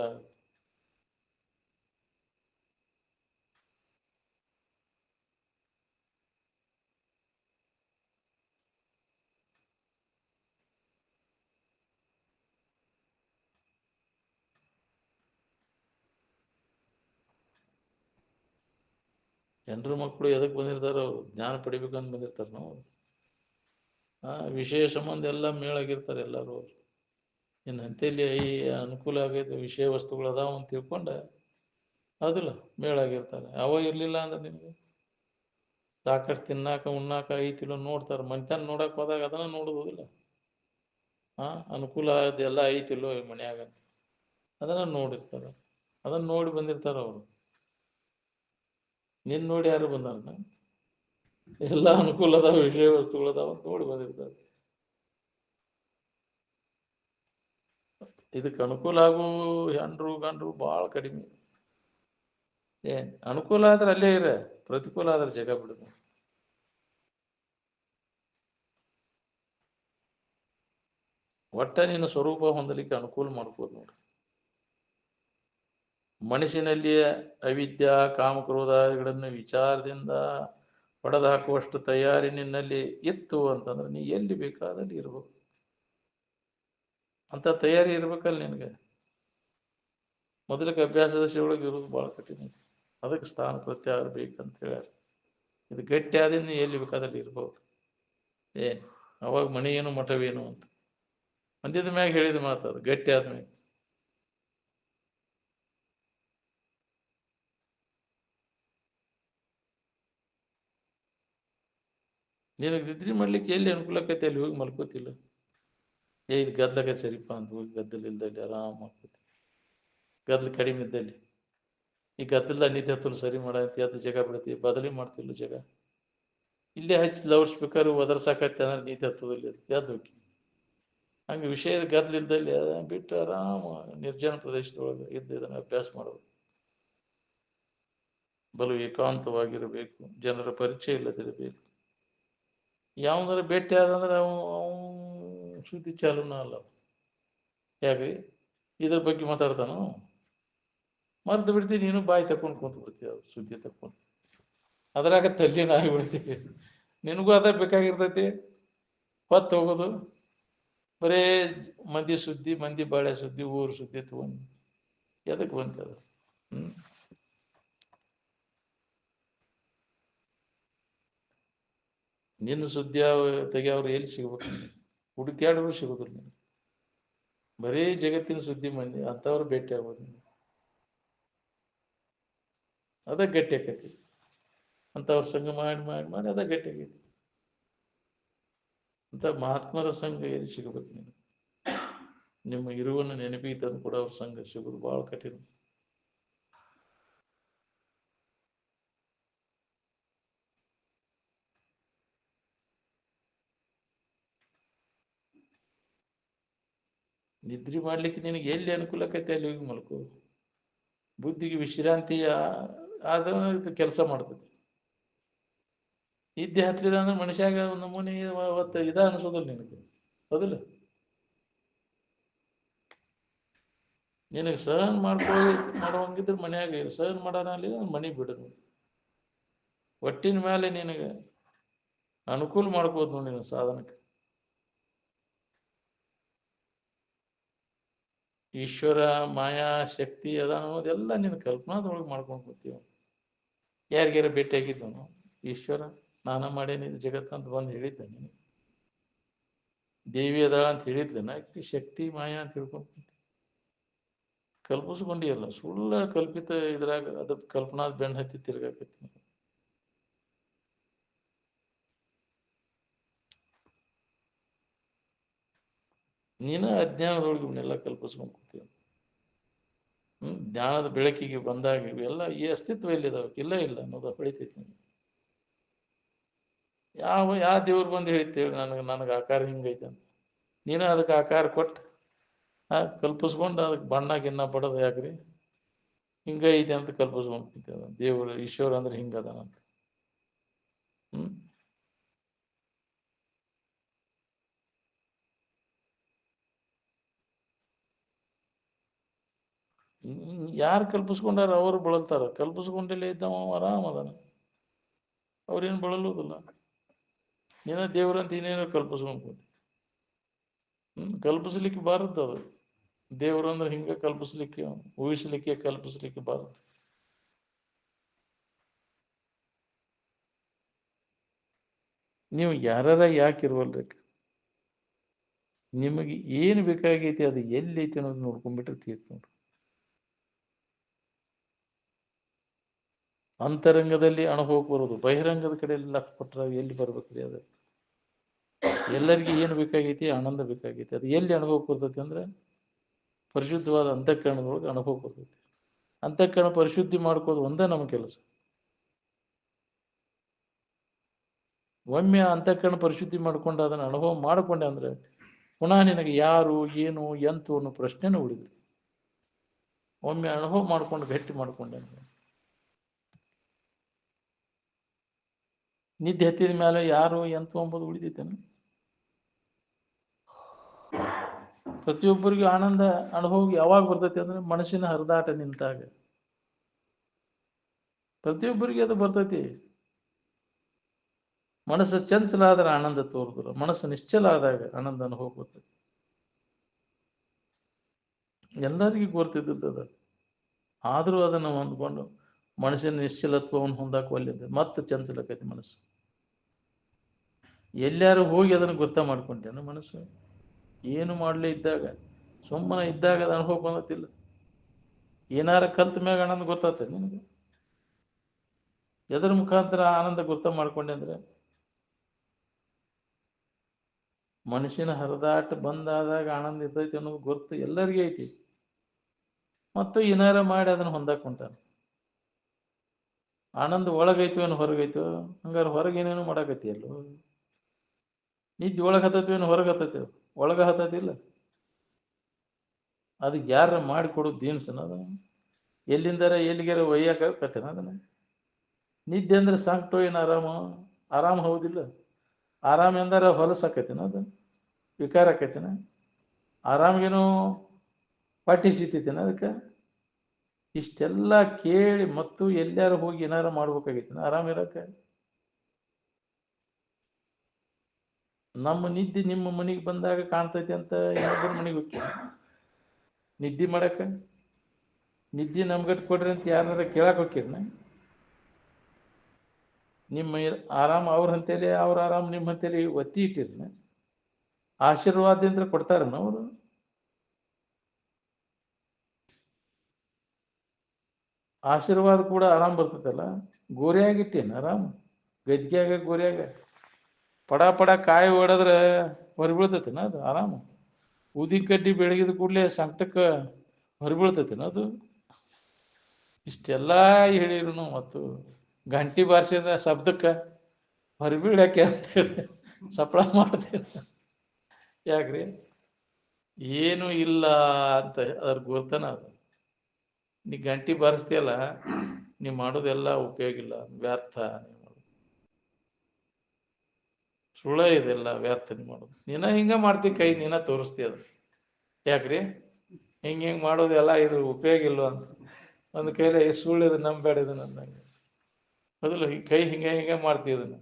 ಜನರ ಮಕ್ಕಳು ಎದಕ್ಕೆ ಬಂದಿರ್ತಾರ? ಅವ್ರು ಜ್ಞಾನ ಪಡಿಬೇಕಂತ ಬಂದಿರ್ತಾರ. ನಾವು ವಿಷಯ ಸಂಬಂಧ ಎಲ್ಲ ಮೇಳಾಗಿರ್ತಾರೆ ಎಲ್ಲರೂ. ಅವ್ರು ಇನ್ನು ಅಂತೆಯಲ್ಲಿ ಅನುಕೂಲ ಆಗೈತೆ, ವಿಷಯ ವಸ್ತುಗಳು ಅದಾವ ಅಂತ ತಿಳ್ಕೊಂಡ ಅದಿಲ್ಲ ಮೇಳಾಗಿರ್ತಾರೆ. ಅವ ಇರ್ಲಿಲ್ಲ ಅಂದ್ರೆ ನಿಮ್ಗೆ ಸಾಕಷ್ಟು ತಿನ್ನಾಕ ಉಣ್ಣಾಕ ಐತಿಲ್ಲ ನೋಡ್ತಾರೆ. ಮನ್ತನ ನೋಡಕ್ ಹೋದಾಗ ಅದನ್ನ ನೋಡುವುದಿಲ್ಲ. ಅನುಕೂಲ ಅದೆಲ್ಲ ಐತಿಲ್ಲೋ ಈ ಮನ್ಯಾಗ ಅದನ್ನ ನೋಡಿರ್ತಾರ, ಅದನ್ನ ನೋಡಿ ಬಂದಿರ್ತಾರ ಅವರು. ನಿನ್ ನೋಡಿ ಯಾರು ಬಂದಾರ? ಎಲ್ಲ ಅನುಕೂಲ ಅದಾವ, ವಿಷಯ ವಸ್ತುಗಳು ಅದಾವ ನೋಡಿ ಬಂದಿರ್ತಾರೆ. ಇದಕ್ಕೆ ಅನುಕೂಲ ಆಗು ಹೆಂಡ್ರು ಗಂಡ್ರು ಭಾಳ ಕಡಿಮೆ. ಅನುಕೂಲ ಆದ್ರೆ ಅಲ್ಲೇ ಇರ, ಪ್ರತಿಕೂಲ ಆದ್ರೆ ಜಗ ಬಿಡುದು. ಒಟ್ಟ ನಿನ್ನ ಸ್ವರೂಪ ಹೊಂದಲಿಕ್ಕೆ ಅನುಕೂಲ ಮಾಡ್ಕೋದು ನೋಡ್ರಿ. ಮನಸ್ಸಿನಲ್ಲಿಯ ಅವಿದ್ಯಾ ಕಾಮಕ್ರೋಧಾದಿಗಳನ್ನು ವಿಚಾರದಿಂದ ಹೊಡೆದು ಹಾಕುವಷ್ಟು ತಯಾರಿ ನಿನ್ನಲ್ಲಿ ಇತ್ತು ಅಂತಂದ್ರೆ ನೀ ಎಲ್ಲಿ ಬೇಕಾದಲ್ಲಿ ಇರ್ಬೇಕು. ಅಂತ ತಯಾರಿ ಇರ್ಬೇಕಲ್ಲ ನಿನಗೆ. ಮೊದಲಿಗೆ ಅಭ್ಯಾಸದ ಒಳಗೆ ಇರೋದು ಭಾಳ ಕಠಿಣ. ಅದಕ್ಕೆ ಸ್ಥಾನ ಪ್ರತ್ಯಾಗ ಬೇಕಂತ ಹೇಳ್ಯಾರ. ಇದು ಗಟ್ಟಿ ಆದಿಂದ ಎಲ್ಲಿ ಬೇಕಾದಲ್ಲಿ ಇರ್ಬೋದು. ಅವಾಗ ಮಣಿ ಏನು ಮಠವೇನು ಅಂತ ಅಂದಿದ ಮ್ಯಾಗ ಹೇಳಿದ ಮಾತದು, ಗಟ್ಟಿ ಆದ್ಮೇಲೆ. ನಿನಗೆ ನಿದ್ರಿ ಮಾಡ್ಲಿಕ್ಕೆ ಎಲ್ಲಿ ಅನುಕೂಲಕೈತೆ ಅಲ್ಲಿ ಹೋಗಿ ಮಲ್ಕೋತಿಲ್ಲ. ಇಲ್ಲಿ ಗದ್ಲಕ ಸರಿಪಾ ಅಂತ ಹೋಗಿ ಗದ್ದಲ ಇಲ್ದಲ್ಲಿ ಆರಾಮ ಮಾಡ್ಕೋತಿ. ಗದ್ಲು ಕಡಿಮೆ ಇದ್ದಲ್ಲಿ ಈ ಗದ್ದಲ ನಿದ್ದೆ ಹತ್ತಲು ಸರಿ ಮಾಡಂತ ಎದ್ದು ಜಗ ಬಿಡತಿ, ಬದಲಿ ಮಾಡ್ತಿಲ್ಲ ಜಗ. ಇಲ್ಲೇ ಹಚ್ಚಿ ಲೌಡ್ ಸ್ಪೀಕರ್ ಒದರ್ಸಾಕತ್ತೆ ಅಂದ್ರೆ ನಿದ್ದೆ ಹತ್ತದಿಲ್ಲ, ಎದ್ದು ಹೋಗಿ. ಹಂಗೆ ವಿಷಯದ ಗದ್ದಲಿಲ್ದಲ್ಲಿ ಬಿಟ್ಟು ಆರಾಮ ನಿರ್ಜನ ಪ್ರದೇಶದೊಳಗೆ ಇದ್ದು ಇದನ್ನು ಅಭ್ಯಾಸ ಮಾಡೋದು. ಬಲು ಏಕಾಂತವಾಗಿರಬೇಕು, ಜನರ ಪರಿಚಯ ಇಲ್ಲದಿರಬೇಕು. ಯಾವಂದ್ರೆ ಭೇಟಿ ಆದಂದ್ರೆ ಅವನು ಸುದ್ದಿ ಚಾಲೂನ ಅಲ್ಲ. ಯಾಕ್ರಿ ಇದ್ರ ಬಗ್ಗೆ ಮಾತಾಡ್ತಾನು, ಮರ್ತು ಬಿಡ್ತೀನಿ. ನೀನು ಬಾಯಿ ತಕೊಂಡು ಕುಂತು ಬಿಡ್ತೀವಿ, ಅವ್ರು ಸುದ್ದಿ ತಕೊಂಡು ಅದ್ರಾಗ ತಲ್ಲಿನ ಆಗಿಬಿಡ್ತೀವಿ. ನಿನಗೂ ಅದ ಬೇಕಾಗಿರ್ತೈತಿ, ಹೊತ್ತು ಹೋಗೋದು ಬರೇ ಮಂದಿ ಸುದ್ದಿ, ಮಂದಿ ಬಾಳೆ ಸುದ್ದಿ, ಊರು ಸುದ್ದಿ ತಗೊಂಡು ಎದಕ್ಕೆ ಬಂತದ? ನಿನ್ನ ಸುದ್ದಿ ತೆಗಿಯವ್ರು ಎಲ್ಲಿ ಸಿಗ್ಬೇಕು? ಹುಡುಕ್ಯಾಡಿದ್ರು ಸಿಗೋದಿಲ್ಲ. ಬರೀ ಜಗತ್ತಿನ ಸುದ್ದಿ ಮಂದಿ ಅಂಥವ್ರು ಭೇಟಿ ಆಗೋದು. ಅದ ಗಟ್ಟಿ ಆಕೈತಿ. ಅಂಥವ್ರ ಸಂಘ ಮಾಡಿ ಮಾಡಿ ಮಾಡಿ ಅದ ಗಟ್ಟಿ ಆಗೈತಿ. ಅಂತ ಮಹಾತ್ಮರ ಸಂಘ ಎಲ್ಲಿ ಸಿಗಬೇಕು? ನೀನು ನಿಮ್ಮ ಇರುವನ್ನು ನೆನಪಿಗೆ ತಂದು ಕೂಡ ಅವ್ರ ಸಂಘ ಸಿಗೋದು ಬಹಳ ಕಠಿಣ. ನಿದ್ರಿ ಮಾಡ್ಲಿಕ್ಕೆ ನಿನಗೆ ಎಲ್ಲಿ ಅನುಕೂಲಕೈತೆ ಅಲ್ಲಿ ಹೋಗಿ ಮಲ್ಕೋ. ಬುದ್ಧಿಗೆ ವಿಶ್ರಾಂತಿ ಆದ ಕೆಲಸ ಮಾಡ್ತದೆ. ನಿದ್ದೆ ಹತ್ತಲಿಲ್ಲ ಅಂದ್ರೆ ಮನುಷ್ಯಾಗ ನಮೂನಿ ಅವತ್ತು ಇದ ಅನ್ಸೋದಿಲ್ಲ ನಿನಗೆ, ಹೌದಿಲ್ಲ? ನಿನಗೆ ಸಹನ ಮಾಡುವಂಗಿದ್ರೆ ಮನ್ಯಾಗ ಸಹನ ಮಾಡೋಣ, ಮನೆ ಬಿಡೋದು. ಒಟ್ಟಿನ ಮೇಲೆ ನಿನಗೆ ಅನುಕೂಲ ಮಾಡ್ಬೋದು ನೋಡಿ ನಿನ್ನ ಸಾಧನಕ್ಕೆ. ಈಶ್ವರ ಮಾಯಾ ಶಕ್ತಿ ಅದ ಅನ್ನೋದೆಲ್ಲ ನಿನ್ನ ಕಲ್ಪನಾದೊಳಗೆ ಮಾಡ್ಕೊಂಡು ಕೂತೀವಿ. ಯಾರಿಗಾರ ಭೇಟಿಯಾಗಿದ್ದನು ಈಶ್ವರ ನಾನ ಮಾಡೇನಿದ್ದು ಜಗತ್ತ ಅಂತ ಬಂದು ಹೇಳಿದ್ದ ನೀನು? ದೇವಿ ಅದಾಳ ಅಂತ ಹೇಳಿದ್ಲನ? ಶಕ್ತಿ ಮಾಯಾ ಅಂತ ಹೇಳ್ಕೊಂಡು ಕಲ್ಪಿಸ್ಕೊಂಡಿಯಲ್ಲ, ಸುಳ್ಳ ಕಲ್ಪಿತ ಇದ್ರಾಗ ಅದ ಕಲ್ಪನಾದ ಬೆಣ್ಣ ಹತ್ತಿ ತಿರ್ಗಾಕೈತಿ. ನೀನು ಅಜ್ಞಾನದೊಳಗೆ ಇವನ್ನೆಲ್ಲ ಕಲ್ಪಿಸ್ಕೊಂಡು ಕೂತೀವಿ. ಜ್ಞಾನದ ಬೆಳಕಿಗೆ ಬಂದಾಗ ಇವೆಲ್ಲ ಈ ಅಸ್ತಿತ್ವ ಎಲ್ಲಿದಾವೆ? ಇಲ್ಲ ಇಲ್ಲ ಅನ್ನೋದು ಹೊಳಿತೈತಿ. ಯಾವ ದೇವ್ರು ಬಂದು ಹೇಳ್ತೇವೆ ನನಗೆ ಆಕಾರ ಹಿಂಗೈತೆ ಅಂತ? ನೀನು ಅದಕ್ಕೆ ಆಕಾರ ಕೊಟ್ಟು ಕಲ್ಪಿಸ್ಕೊಂಡು ಅದಕ್ಕೆ ಬಣ್ಣ ಗಿನ್ನ ಬಡೋದು ಯಾಕ್ರಿ? ಹಿಂಗೈತೆ ಅಂತ ಕಲ್ಪಿಸ್ಕೊಂಡು ಕೂತೇವ. ದೇವರು ಈಶ್ವರ ಅಂದ್ರೆ ಹಿಂಗದಾನಂತ. ಯಾರು ಕಲ್ಪಿಸ್ಕೊಂಡಾರ ಅವರು ಬಳಲ್ತಾರ. ಕಲ್ಪಿಸ್ಕೊಂಡಿಲ್ಲ ಇದ್ದವ ಆರಾಮ ಅದಾನ, ಅವ್ರೇನು ಬಳಲುವುದಿಲ್ಲ. ನೀನ ದೇವ್ರಂತ ಇನ್ನೇನೋ ಕಲ್ಪಿಸ್ಕೊಂಡು ಕೂತಿ. ಕಲ್ಪಿಸ್ಲಿಕ್ಕೆ ಬಾರದ್ದು ಅದು. ದೇವ್ರು ಅಂದ್ರೆ ಹಿಂಗ ಕಲ್ಪಿಸ್ಲಿಕ್ಕೆ, ಊಹಿಸ್ಲಿಕ್ಕೆ, ಕಲ್ಪಿಸ್ಲಿಕ್ಕೆ ಬಾರದು. ನೀವು ಯಾರ ಯಾಕೆ ಇರುವಲ್ರಿ? ನಿಮಗೆ ಏನು ಬೇಕಾಗೈತಿ ಅದು ಎಲ್ಲಿ ಐತಿ ಅನ್ನೋದು ನೋಡ್ಕೊಂಡ್ಬಿಟ್ರೆ ತೀರ್ತು ನೋಡ್ರಿ. ಅಂತರಂಗದಲ್ಲಿ ಅನುಭವಕ್ಕೆ ಬರೋದು, ಬಹಿರಂಗದ ಕಡೆ ಎಲ್ಲ ಕೊಟ್ರೆ ಎಲ್ಲಿ ಬರ್ಬೇಕ್ರಿ? ಅದು ಎಲ್ಲರಿಗೂ ಏನು ಬೇಕಾಗೈತಿ? ಆನಂದ ಬೇಕಾಗೈತಿ. ಅದು ಎಲ್ಲಿ ಅನುಭವಕ್ಕೆ ಬರ್ತೈತಿ ಅಂದ್ರೆ ಪರಿಶುದ್ಧವಾದ ಅಂತಃಕರಣದೊಳಗೆ ಅನುಭವ ಬರ್ತೈತಿ. ಅಂತಃಕರಣ ಪರಿಶುದ್ಧಿ ಮಾಡ್ಕೋದು ಒಂದೇ ನಮ್ಮ ಕೆಲಸ. ಒಮ್ಮೆ ಅಂತಃಕರಣ ಪರಿಶುದ್ಧಿ ಮಾಡ್ಕೊಂಡು ಅದನ್ನು ಅನುಭವ ಮಾಡಿಕೊಂಡೆ ಅಂದ್ರೆ ಪುನಃ ನಿನಗೆ ಯಾರು, ಏನು, ಎಂತು ಅನ್ನೋ ಪ್ರಶ್ನೆನೂ ಉಳಿದ್ರಿ. ಒಮ್ಮೆ ಅನುಭವ ಮಾಡ್ಕೊಂಡು ಗಟ್ಟಿ ಮಾಡ್ಕೊಂಡೆ ಅಂದ್ರೆ ನಿದ್ದೆ ಹತ್ತಿದ ಮೇಲೆ ಯಾರು, ಎಂತು ಎಂಬುದು ಉಳಿದೈತೇನು? ಪ್ರತಿಯೊಬ್ಬರಿಗೂ ಆನಂದ ಅನುಭವ ಯಾವಾಗ ಬರ್ತೈತಿ ಅಂದ್ರೆ ಮನಸ್ಸಿನ ಹರಿದಾಟ ನಿಂತಾಗ. ಪ್ರತಿಯೊಬ್ಬರಿಗೆ ಅದು ಬರ್ತೈತಿ. ಮನಸ್ಸು ಚಂಚಲ ಆದ್ರೆ ಆನಂದ ತೋರುದಿಲ್ಲ, ಮನಸ್ಸು ನಿಶ್ಚಲ ಆದಾಗ ಆನಂದ ಅನುಭವ ಬರ್ತೈತಿ. ಎಲ್ಲರಿಗೂ ಗೊತ್ತಿದ್ದದ. ಆದರೂ ಅದನ್ನು ಹೊಂದ್ಕೊಂಡು ಮನಸ್ಸಿನ ನಿಶ್ಚಲತ್ವವನ್ನು ಹೊಂದಾಕ ಒಲ್ಲೆದ ಮತ್ತೆ ಚಂಚಲಕೈತಿ ಮನಸ್ಸು. ಎಲ್ಲಾರು ಹೋಗಿ ಅದನ್ನು ಗೊತ್ತ ಮಾಡ್ಕೊಂತೇನೆ ಮನಸ್ಸು? ಏನು ಮಾಡಲೇ ಇದ್ದಾಗ, ಸುಮ್ಮನೆ ಇದ್ದಾಗ ಅದು ಅನುಭವ ಬಂದತಿಲ್ಲ. ಏನಾರ ಕಲ್ತ ಮ್ಯಾಗ ಆನಂದ ಗೊತ್ತಾಗ್ತದೆ ನಿನಗೆ? ಎದರ ಮುಖಾಂತರ ಆನಂದ ಗೊತ್ತ ಮಾಡ್ಕೊಂಡೆ ಅಂದ್ರೆ ಮನುಷ್ಯನ ಹರಿದಾಟ ಬಂದಾದಾಗ ಆನಂದ ಇರ್ತೈತಿ ಅನ್ನೋದು ಗೊತ್ತು ಎಲ್ಲರಿಗೂ ಐತಿ. ಮತ್ತು ಏನಾರ ಮಾಡಿ ಅದನ್ನು ಹೊಂದಾಕೊಂತಾನೆ. ಆನಂದ ಒಳಗೈತೋ ಏನು ಹೊರಗೈತೋ? ಹಂಗಾರೆ ಹೊರಗೆ ಏನೇನು ಮಾಡಾಕತಿ ಅಲ್ಲೋ? ನಿದ್ದೆ ಒಳಗೆ ಹತ್ತೈತಿ ಏನು ಹೊರಗೆ ಹತ್ತೈತಿ? ಒಳಗ ಹತ್ತೈತಿಲ್ಲ. ಅದಕ್ಕೆ ಯಾರ ಮಾಡಿಕೊಡೋದು ದೀನ್ಸನ? ಅದ ಎಲ್ಲಿಂದಾರ ಎಲ್ಲಿಗಾರ ಒಯ್ಯಾಕತ್ತೇನ ಅದನ್ನ? ನಿದ್ದೆ ಅಂದ್ರೆ ಸಾಕ್ಟೋ ಏನು ಆರಾಮ ಹೌದಿಲ್ಲ? ಆರಾಮ ಎಂದಾರ ಹೊಲಸಾಕೈತೇನ? ಅದು ವಿಕಾರ ಆಕೈತೇನ? ಆರಾಮ್ಗೇನು ಪಾಟಿ ಸಿಗ್ತೈತೇನ ಅದಕ್ಕೆ? ಇಷ್ಟೆಲ್ಲ ಕೇಳಿ ಮತ್ತು ಎಲ್ಲಾರು ಹೋಗಿ ಏನಾರ ಮಾಡ್ಬೇಕಾಗೈತೇನ ಆರಾಮ ಇರಕ್ಕೆ? ನಮ್ಮ ನಿದ್ದೆ ನಿಮ್ಮ ಮನೆಗೆ ಬಂದಾಗ ಕಾಣ್ತೈತಿ ಅಂತ ಇನ್ನೊಬ್ಬರ ಮನೆಗೆ ಹೋಗ್ತೀವಿ ನಿದ್ದೆ ಮಾಡಕ್ಕೆ? ನಿದ್ದೆ ನಮ್ಗಟ್ಟು ಕೊಡ್ರಿ ಅಂತ ಯಾರನ್ನಾರ ಕೇಳಕ್ಕೆ ಹೋಗ್ತೀರನ? ನಿಮ್ಮ ಆರಾಮ ಅವ್ರ ಹಂತೇಲಿ, ಅವ್ರ ಆರಾಮ ನಿಮ್ಮ ಹಂತೇಲಿ ಒತ್ತಿ ಇಟ್ಟಿರ್ನ? ಆಶೀರ್ವಾದದಿಂದ ಕೊಡ್ತಾರನ ಅವರು? ಆಶೀರ್ವಾದ ಕೂಡ ಆರಾಮ್ ಬರ್ತೈತಲ್ಲ. ಗೋರಿಯಾಗಿಟ್ಟೇನು ಆರಾಮ? ಗದ್ಗ್ಯಾಗ ಗೋರಿಯಾಗ ಪಡ ಪಡ ಕಾಯಿ ಹೊಡೆದ್ರೆ ಹೊರಬೀಳ್ತೈತೇನ ಅದು ಆರಾಮ? ಊದಿ ಕಡ್ಡಿ ಬೆಳಗಿದ ಕೂಡಲೇ ಸಂಕಟಕ್ಕೆ ಹೊರಬೀಳ್ತೈತೇನ ಅದು? ಇಷ್ಟೆಲ್ಲ ಹೇಳಿರು ಮತ್ತು ಗಂಟಿ ಬಾರಿಸಿದ ಶಬ್ದಕ್ಕೆ ಹೊರಬೀಳಕ್ಕೆ ಅಂತೇಳಿ ಸಪ್ಳ ಮಾಡ್ತೇನೆ. ಯಾಕ್ರಿ? ಏನು ಇಲ್ಲ ಅಂತ ಅದ್ರ ಗುರ್ತನ ಅದು. ನೀ ಗಂಟಿ ಬಾರಿಸ್ತೀಯಲ್ಲ, ನೀ ಮಾಡೋದೆಲ್ಲ ಉಪಯೋಗ ಇಲ್ಲ, ವ್ಯರ್ಥ. ಸುಳ್ಳ ಇದೆಲ್ಲ ವ್ಯರ್ಥ ನೀ ಮಾಡೋದು. ನೀನ ಹಿಂಗ ಮಾಡ್ತಿ, ಕೈ ನೀನ ತೋರಿಸ್ತೀಯ ಅದು. ಯಾಕ್ರಿ? ಹಿಂಗೆ ಮಾಡೋದೆಲ್ಲ ಇದು ಉಪಯೋಗ ಇಲ್ಲ ಅಂತ ಒಂದು ಕೈಲಿ ಸುಳ್ಳಿದು ನಂಬೇಡ ಇದು ನಂದಂಗೆ ಮೊದಲು ಕೈ ಹಿಂಗೆ ಮಾಡ್ತೀವಿ, ಇದನ್ನು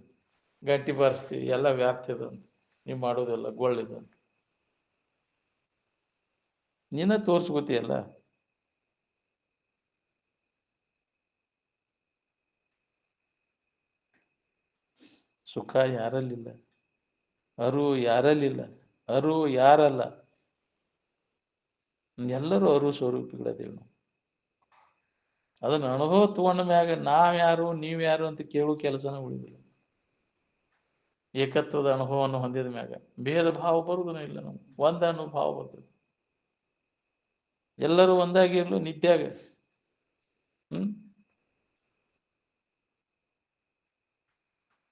ಗಂಟಿ ಬಾರಿಸ್ತೀವಿ, ಎಲ್ಲ ವ್ಯರ್ಥ ಇದು ಅಂತ. ನೀವು ಮಾಡೋದೆಲ್ಲ ಗೊಳ್ಳಿದು ಅಂತ ನೀನ ತೋರಿಸ್ಕೋತೀಯಲ್ಲ. ಸುಖ ಯಾರಲ್ಲಿಲ್ಲ, ಅರು ಯಾರಲ್ಲಿಲ್ಲ, ಅರು ಯಾರಲ್ಲ, ಎಲ್ಲರೂ ಅರು ಸ್ವರೂಪಿಗಳದೇವು ನಾವು. ಅದನ್ನ ಅನುಭವ ತಗೊಂಡ ಮ್ಯಾಗ ನಾವ್ಯಾರು ನೀವ್ಯಾರು ಅಂತ ಕೇಳೋ ಕೆಲಸನ ಉಳಿದಿಲ್ಲ. ಏಕತ್ವದ ಅನುಭವವನ್ನು ಹೊಂದಿದ ಮ್ಯಾಗ ಭೇದ ಭಾವ ಬರುವುದೂ ಇಲ್ಲ. ನಮ್ಗೆ ಒಂದ ಅನ್ನೋ ಭಾವ ಬರ್ತದೆ. ಎಲ್ಲರೂ ಒಂದಾಗಿ ಇರ್ಲು ನಿತ್ಯಾಗ.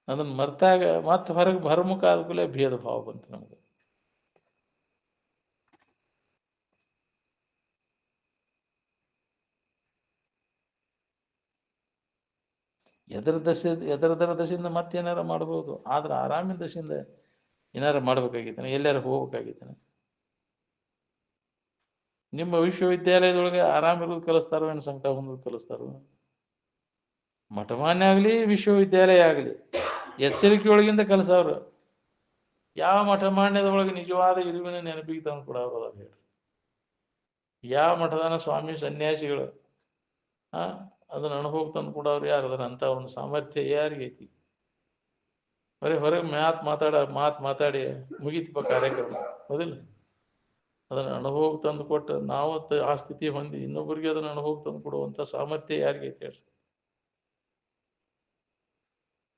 ಅದನ್ನ ಮರ್ತಾಗ ಮತ್ತೆ ಹೊರಗೆ ಹೊರಮುಖ ಆದ್ಕೂಲೆ ಭೇದ ಭಾವ ಬಂತು ನಮ್ಗೆ. ಎದರ ದಶೆಯಿಂದ ಮತ್ತೇನಾರ ಮಾಡ್ಬೋದು. ಆದ್ರೆ ಆರಾಮಿನ ದಶೆಯಿಂದ ಏನಾರ ಮಾಡ್ಬೇಕಾಗಿದ್ದಾನೆ, ಎಲ್ಲಾರ ಹೋಗ್ಬೇಕಾಗಿದ್ದಾನೆ. ನಿಮ್ಮ ವಿಶ್ವವಿದ್ಯಾಲಯದೊಳಗೆ ಆರಾಮಿರೋದು ಕಲಿಸ್ತಾರೋ ಏನು ಸಂಕಟ ಹೊಂದೋದು ಕಲಿಸ್ತಾರೋ? ಮಠಮಾನ್ಯ ಆಗ್ಲಿ ವಿಶ್ವವಿದ್ಯಾಲಯ ಆಗಲಿ ಎಚ್ಚರಿಕೆಯೊಳಗಿಂದ ಕಲಿಸವ್ರು. ಯಾವ ಮಠಮಾನ್ಯದೊಳಗೆ ನಿಜವಾದ ಇರುವಿನ ನೆನಪಿಗೆ ತಂದು ಕೂಡ ಅವ್ರು ಅದಾಗ ಹೇಳ್ರಿ. ಯಾವ ಮಠದಾನ ಸ್ವಾಮಿ ಸನ್ಯಾಸಿಗಳು ಅದನ್ನ ಅನುಭವ ತಂದು ಕೂಡ ಅವ್ರು ಯಾರು ಅದರ ಅಂತ ಒಂದು ಸಾಮರ್ಥ್ಯ ಯಾರಿಗೈತಿ? ಬರೀ ಹೊರಗೆ ಮಾತಾಡಿ ಮುಗಿತಪ್ಪ ಕಾರ್ಯಕ್ರಮ, ಹೌದಿಲ್ಲ? ಅದನ್ನ ಅನುಭವ ತಂದು ಕೊಟ್ಟು ನಾವು ಆ ಸ್ಥಿತಿ ಹೊಂದಿ ಇನ್ನೊಬ್ಬರಿಗೆ ಅದನ್ನ ಅನುಭವ ತಂದು ಕೊಡುವಂತ ಸಾಮರ್ಥ್ಯ ಯಾರಿಗೈತಿ ಹೇಳ್ರಿ?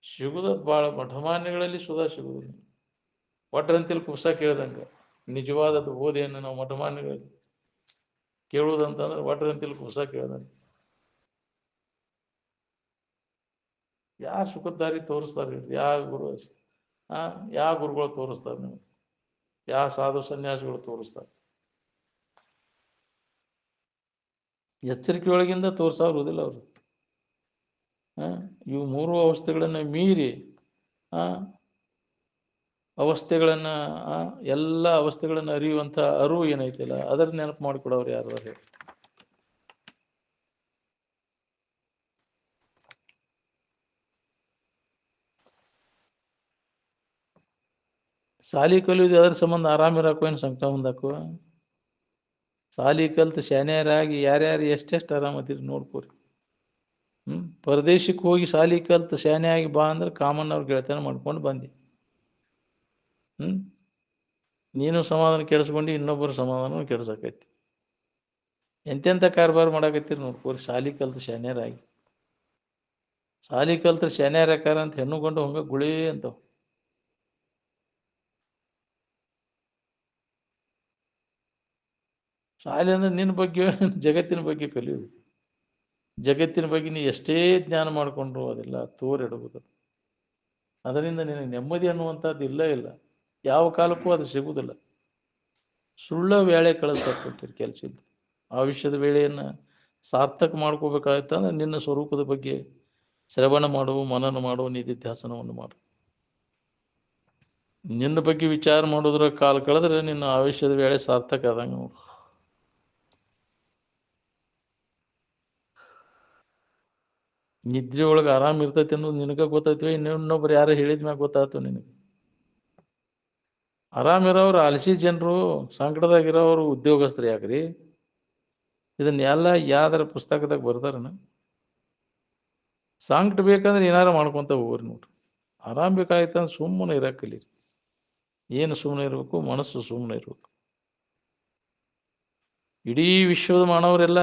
ಸಿಗುದ ಬಾಳ ಮಠಮಾನ್ಯಗಳಲ್ಲಿ ಸುಧಾ ಸಿಗುದಿಲ್ಲ. ಒಟ್ರಂತಿಲ್ ಕುಸ ಕೇಳ್ದಂಗ ನಿಜವಾದದ್ದು ಓದಿಯನ್ನು ನಾವು ಮಠಮಾನ್ಯಗಳಲ್ಲಿ ಕೇಳುವುದಂತಂದ್ರೆ ಒಟ್ರಂತಿಲ್ ಕುಸ ಕೇಳ್ದಂಗ. ಯಾರು ಸುಖದ ದಾರಿ ತೋರಿಸ್ತಾರೆ? ಯಾವ ಗುರುಗಳು ತೋರಿಸ್ತಾರೆ ನಿಮ್ಗೆ? ಯಾವ ಸಾಧು ಸನ್ಯಾಸಿಗಳು ತೋರಿಸ್ತಾರೆ? ಎಚ್ಚರಿಕೆಯೊಳಗಿಂದ ತೋರ್ಸಾರುವುದಿಲ್ಲ ಅವರು. ಇವು ಮೂರು ಅವಸ್ಥೆಗಳನ್ನ ಮೀರಿ ಅವಸ್ಥೆಗಳನ್ನ ಎಲ್ಲ ಅವಸ್ಥೆಗಳನ್ನ ಅರಿಯುವಂತ ಅರಿವು ಏನೈತಿಲ್ಲ ಅದರ ನೆನಪು ಮಾಡಿಕೊಡವ್ರು ಯಾರು? ಸಾಲಿ ಕಲಿಯುವುದು ಅದರ ಸಂಬಂಧ ಆರಾಮಿರಾಕೋ ಏನು ಸಂಕಟ ಹೊಂದಾಕೋ? ಸಾಲಿ ಕಲ್ತು ಶಾನ್ಯರಾಗಿ ಯಾರ್ಯಾರು ಎಷ್ಟೆಷ್ಟು ಆರಾಮದಿರಿ ನೋಡ್ಕೋರಿ. ಪರದೇಶಕ್ಕೆ ಹೋಗಿ ಸಾಲಿ ಕಲ್ತು ಶಾನೆ ಆಗಿ ಬಾ ಅಂದ್ರೆ ಕಾಮನ್ ಅವ್ರ ಗೆಳತನ ಮಾಡ್ಕೊಂಡು ಬಂದಿ. ನೀನು ಸಮಾಧಾನ ಕೆಡಿಸ್ಕೊಂಡು ಇನ್ನೊಬ್ಬರು ಸಮಾಧಾನ ಕೆಡ್ಸಕೈತಿ. ಎಂತೆಂಥ ಕಾರ್ಬಾರ್ ಮಾಡಾಕತ್ತೀರಿ ನೋಡ್ಕೋರಿ ಸಾಲಿ ಕಲ್ತು ಶಾನ್ಯರಾಗಿ. ಸಾಲಿ ಕಲ್ತು ಶಾನ್ಯರಾಕಾರ ಅಂತ ಹೆಣ್ಣುಗೊಂಡು ಹಂಗ ಗುಳಿ ಅಂತವ್. ಶಾಲೆ ಅಂದ್ರೆ ನಿನ್ನ ಬಗ್ಗೆ ಜಗತ್ತಿನ ಬಗ್ಗೆ ಕಲಿಯುವುದು. ಜಗತ್ತಿನ ಬಗ್ಗೆ ನೀ ಎಷ್ಟೇ ಜ್ಞಾನ ಮಾಡಿಕೊಂಡ್ರು ಅದೆಲ್ಲ ತೋರಿಡುವುದು. ಅದರಿಂದ ನಿನಗೆ ನೆಮ್ಮದಿ ಅನ್ನುವಂಥದ್ದು ಇಲ್ಲ. ಯಾವ ಕಾಲಕ್ಕೂ ಅದು ಸಿಗುವುದಿಲ್ಲ. ಸುಳ್ಳ ವೇಳೆ ಕಳಿಸ್ತಾರೆ ಕೆಲಸ ಇದ್ದು. ಆಯುಷ್ಯದ ವೇಳೆಯನ್ನು ಸಾರ್ಥಕ ಮಾಡ್ಕೋಬೇಕಾಯ್ತಂದ್ರೆ ನಿನ್ನ ಸ್ವರೂಪದ ಬಗ್ಗೆ ಶ್ರವಣ ಮಾಡುವ, ಮನನ ಮಾಡುವ, ನಿಧಿಧ್ಯಾಸನವನ್ನು ಮಾಡು. ನಿನ್ನ ಬಗ್ಗೆ ವಿಚಾರ ಮಾಡೋದ್ರ ಕಾಲ ಕಳೆದ್ರೆ ನಿನ್ನ ಆಯುಷ್ಯದ ವೇಳೆ ಸಾರ್ಥಕ ಆದಂಗೆ ನೋಡು. ನಿದ್ರೆ ಒಳಗೆ ಆರಾಮ್ ಇರ್ತೈತಿ ಅನ್ನೋದು ನಿನಗ ಗೊತ್ತೈತಿ, ಇನ್ನೊಬ್ಬರು ಯಾರು ಹೇಳಿದ ಮ್ಯಾಗ ಗೊತ್ತಾಯ್ತು ನಿನಗೆ. ಆರಾಮಿರೋರು ಆಲಸಿ ಜನರು, ಸಂಕಟದಾಗಿರೋರು ಉದ್ಯೋಗಸ್ಥರು ಯಾಕ್ರಿ? ಇದನ್ನೆಲ್ಲ ಯಾವ್ದಾರ ಪುಸ್ತಕದಾಗ ಬರ್ತಾರನ? ಸಂಕಟ ಬೇಕಂದ್ರೆ ಏನಾರ ಮಾಡ್ಕೊಂತ ಹೋಗ್ರಿ ನೋಡ್ರಿ. ಆರಾಮ್ ಬೇಕಾಯ್ತಂದ್ರೆ ಸುಮ್ಮನೆ ಇರಕ್ಕೆ ಕಲೀರಿ. ಏನು ಸುಮ್ಮನೆ ಇರಬೇಕು? ಮನಸ್ಸು ಸುಮ್ಮನೆ ಇರಬೇಕು. ಇಡೀ ವಿಶ್ವದ ಮಾನವರೆಲ್ಲ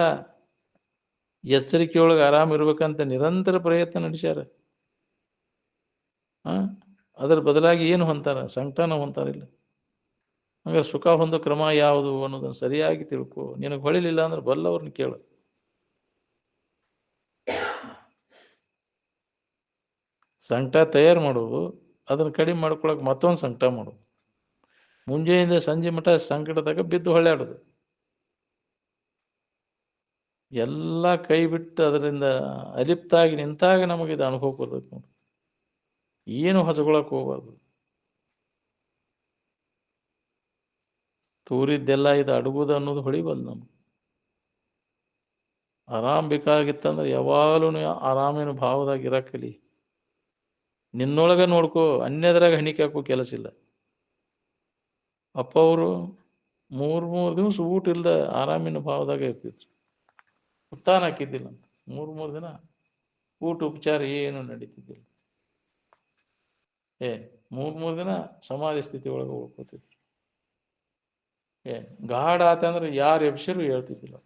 ಎಚ್ಚರಿಕೆಯೊಳಗೆ ಆರಾಮ್ ಇರ್ಬೇಕಂತ ನಿರಂತರ ಪ್ರಯತ್ನ ನಡೆಸ್ಯಾರ. ಅದರ ಬದಲಾಗಿ ಏನು ಹೊಂತಾರ? ಸಂಕಟನ ಹೊಂತಾರಿಲ್ಲ. ಹಂಗಾರೆ ಸುಖ ಹೊಂದೋ ಕ್ರಮ ಯಾವುದು ಅನ್ನೋದನ್ನು ಸರಿಯಾಗಿ ತಿಳ್ಕೊ. ನಿನಗೆ ಹೊಳಿಲಿಲ್ಲ ಅಂದ್ರೆ ಬಲ್ಲವ್ರನ್ನ ಕೇಳು. ಸಂಕಟ ತಯಾರು ಮಾಡೋದು, ಅದನ್ನು ಕಡಿಮೆ ಮಾಡ್ಕೊಳಕ್ ಮತ್ತೊಂದು ಸಂಕಟ ಮಾಡೋದು. ಮುಂಜಾನೆಯಿಂದ ಸಂಜೆ ಮಠ ಸಂಕಟದಾಗ ಬಿದ್ದು ಹೊಳ್ಯಾಡೋದು. ಎಲ್ಲ ಕೈ ಬಿಟ್ಟು ಅದರಿಂದ ಅಲಿಪ್ತಾಗಿ ನಿಂತಾಗ ನಮಗೆ ಇದು ಅನುಭವ ಬರ್ತೈತೆ ನೋಡಿ. ಏನು ಹಚ್ಕೊಳಕ್ ಹೋಗ್ಬಾರ್ದು. ತೂರಿದ್ದೆಲ್ಲ ಇದು ಅಡುಗುದು ಅನ್ನೋದು ಹೊಳಿಬಲ್ಲ ನಮ್ಗೆ. ಆರಾಮ್ ಬೇಕಾಗಿತ್ತಂದ್ರೆ ಯಾವಾಗಲೂ ಆರಾಮಿನ ಭಾವದಾಗ ಇರಕ್ಕಲಿ. ನಿನ್ನೊಳಗ ನೋಡ್ಕೋ, ಅನ್ಯದ್ರಾಗ ಹಣಿಕೆ ಹಾಕೋ ಕೆಲಸ ಇಲ್ಲ. ಅಪ್ಪ ಅವರು 3 ದಿವಸ ಊಟ ಇಲ್ದ ಆರಾಮಿನ ಭಾವದಾಗ ಇರ್ತಿದ್ರು. ಉತ್ತಾನ ಹಾಕಿದ್ದಿಲ್ಲ ಅಂತ 3 ದಿನ ಊಟ ಉಪಚಾರ ಏನು ನಡೀತಿದ್ದಿಲ್ಲ. 3 ದಿನ ಸಮಾಧಿ ಸ್ಥಿತಿ ಒಳಗೆ ಉಳ್ಕೋತಿದ್ರು. ಗಾಢ ಆತಂದ್ರೆ ಯಾರು ಎಬ್ಸರು ಹೇಳ್ತಿದ್ದಿಲ್ಲ.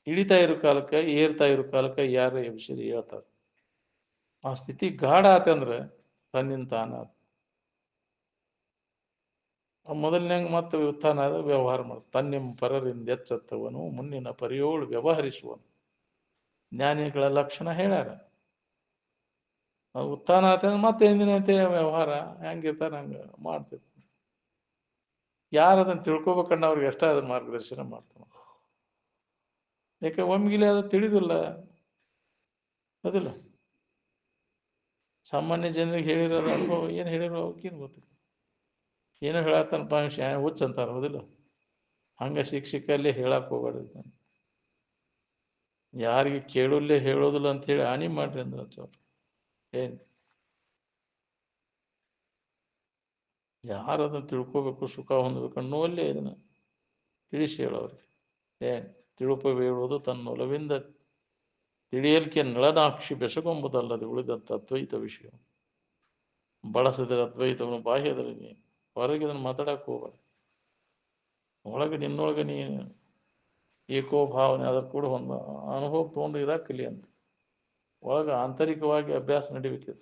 ಇಳಿತಾ ಇರೋ ಕಾಲಕ್ಕೆ, ಏರ್ತಾ ಇರೋ ಕಾಲಕ್ಕೆ ಯಾರು ಎಬ್ಸರು ಹೇಳ್ತಾರೆ. ಆ ಸ್ಥಿತಿ ಗಾಢ ಆತಂದ್ರೆ ತನ್ನಿಂದ ತಾನ ಮೊದಲನೇ ಮತ್ತೆ ಉತ್ಥಾನ ಆದ ವ್ಯವಹಾರ ಮಾಡ ತನ್ನಿಂ ಪರರಿಂದ ಎಚ್ಚತ್ತವನು ಮುನ್ನಿನ ಪರಿಯೋಳು ವ್ಯವಹರಿಸುವನು. ಜ್ಞಾನಿಗಳ ಲಕ್ಷಣ ಹೇಳ್ಯಾರ. ಉತ್ಥಾನ ಆತ ಮತ್ತೆ ಎಂದಿನಂತೆ ವ್ಯವಹಾರ ಹೆಂಗಿರ್ತಾರ ಹಂಗ ಮಾಡ್ತಿರ್ತ. ಯಾರು ಅದನ್ನ ತಿಳ್ಕೊಬೇಕನ್ನ ಅವ್ರಿಗೆ ಎಷ್ಟ ಅದನ್ನ ಮಾರ್ಗದರ್ಶನ ಮಾಡ್ತಾನ. ಯಾಕೆ ಒಮ್ಗಿಲೆ ಅದು ತಿಳಿದಿಲ್ಲ ಅದಿಲ್ಲ. ಸಾಮಾನ್ಯ ಜನರಿಗೆ ಹೇಳಿರೋದು ಅನುಭವ ಏನು ಹೇಳಿರೋ ಅವಕ್ಕೇನು ಗೊತ್ತಿಲ್ಲ. ಏನೋ ಹೇಳತ್ತನಪ್ಪ ಹುಚ್ಚ ಅಂತಾರ ಹೌದಿಲ್ಲ. ಹಂಗ ಶಿಕ್ಷಕಲ್ಲೇ ಹೇಳಕ್ ಹೋಗ್ಬಾರ್ದು. ಯಾರಿಗೆ ಕೇಳಲ್ಲೇ ಹೇಳೋದಿಲ್ಲ ಅಂತ ಹೇಳಿ ಹಾನಿ ಮಾಡ್ರಿ ಅಂದ್ರೆ ಅವ್ರು ಏನ್ ಯಾರು ಅದನ್ನ ತಿಳ್ಕೋಬೇಕು ಸುಖ ಹೊಂದಬೇಕು ಅನ್ನೋಲ್ಲೇ ಇದನ್ನ ತಿಳಿಸಿ ಹೇಳೋರಿಗೆ. ಏನ್ ತಿಳುಪಬೇಳುವುದು ತನ್ನೊಲವಿಂದ ತಿಳಿಯಲಿಕ್ಕೆ ನಳನಾಕ್ಷಿ ಬೆಸಗೊಂಬುದಲ್ಲದೆ ಉಳಿದಂತ ಅದ್ವೈತ ವಿಷಯ. ಬಳಸಿದರೆ ಅದ್ವೈತವನ್ನು ಬಾಹ್ಯದಲ್ಲಿ ಹೊರಗೆ ಇದನ್ನು ಮಾತಾಡಕ್ಕೆ ಹೋಗಬೇಡ. ಒಳಗೆ ನಿನ್ನೊಳಗೆ ನೀನು ಏಕೋ ಭಾವನೆ ಅದರ ಕೂಡ ಒಂದು ಅನುಭವ ತಗೊಂಡು ಇರಾಕಲಿ ಅಂತ ಒಳಗೆ ಆಂತರಿಕವಾಗಿ ಅಭ್ಯಾಸ ನಡಿಬೇಕಿದೆ.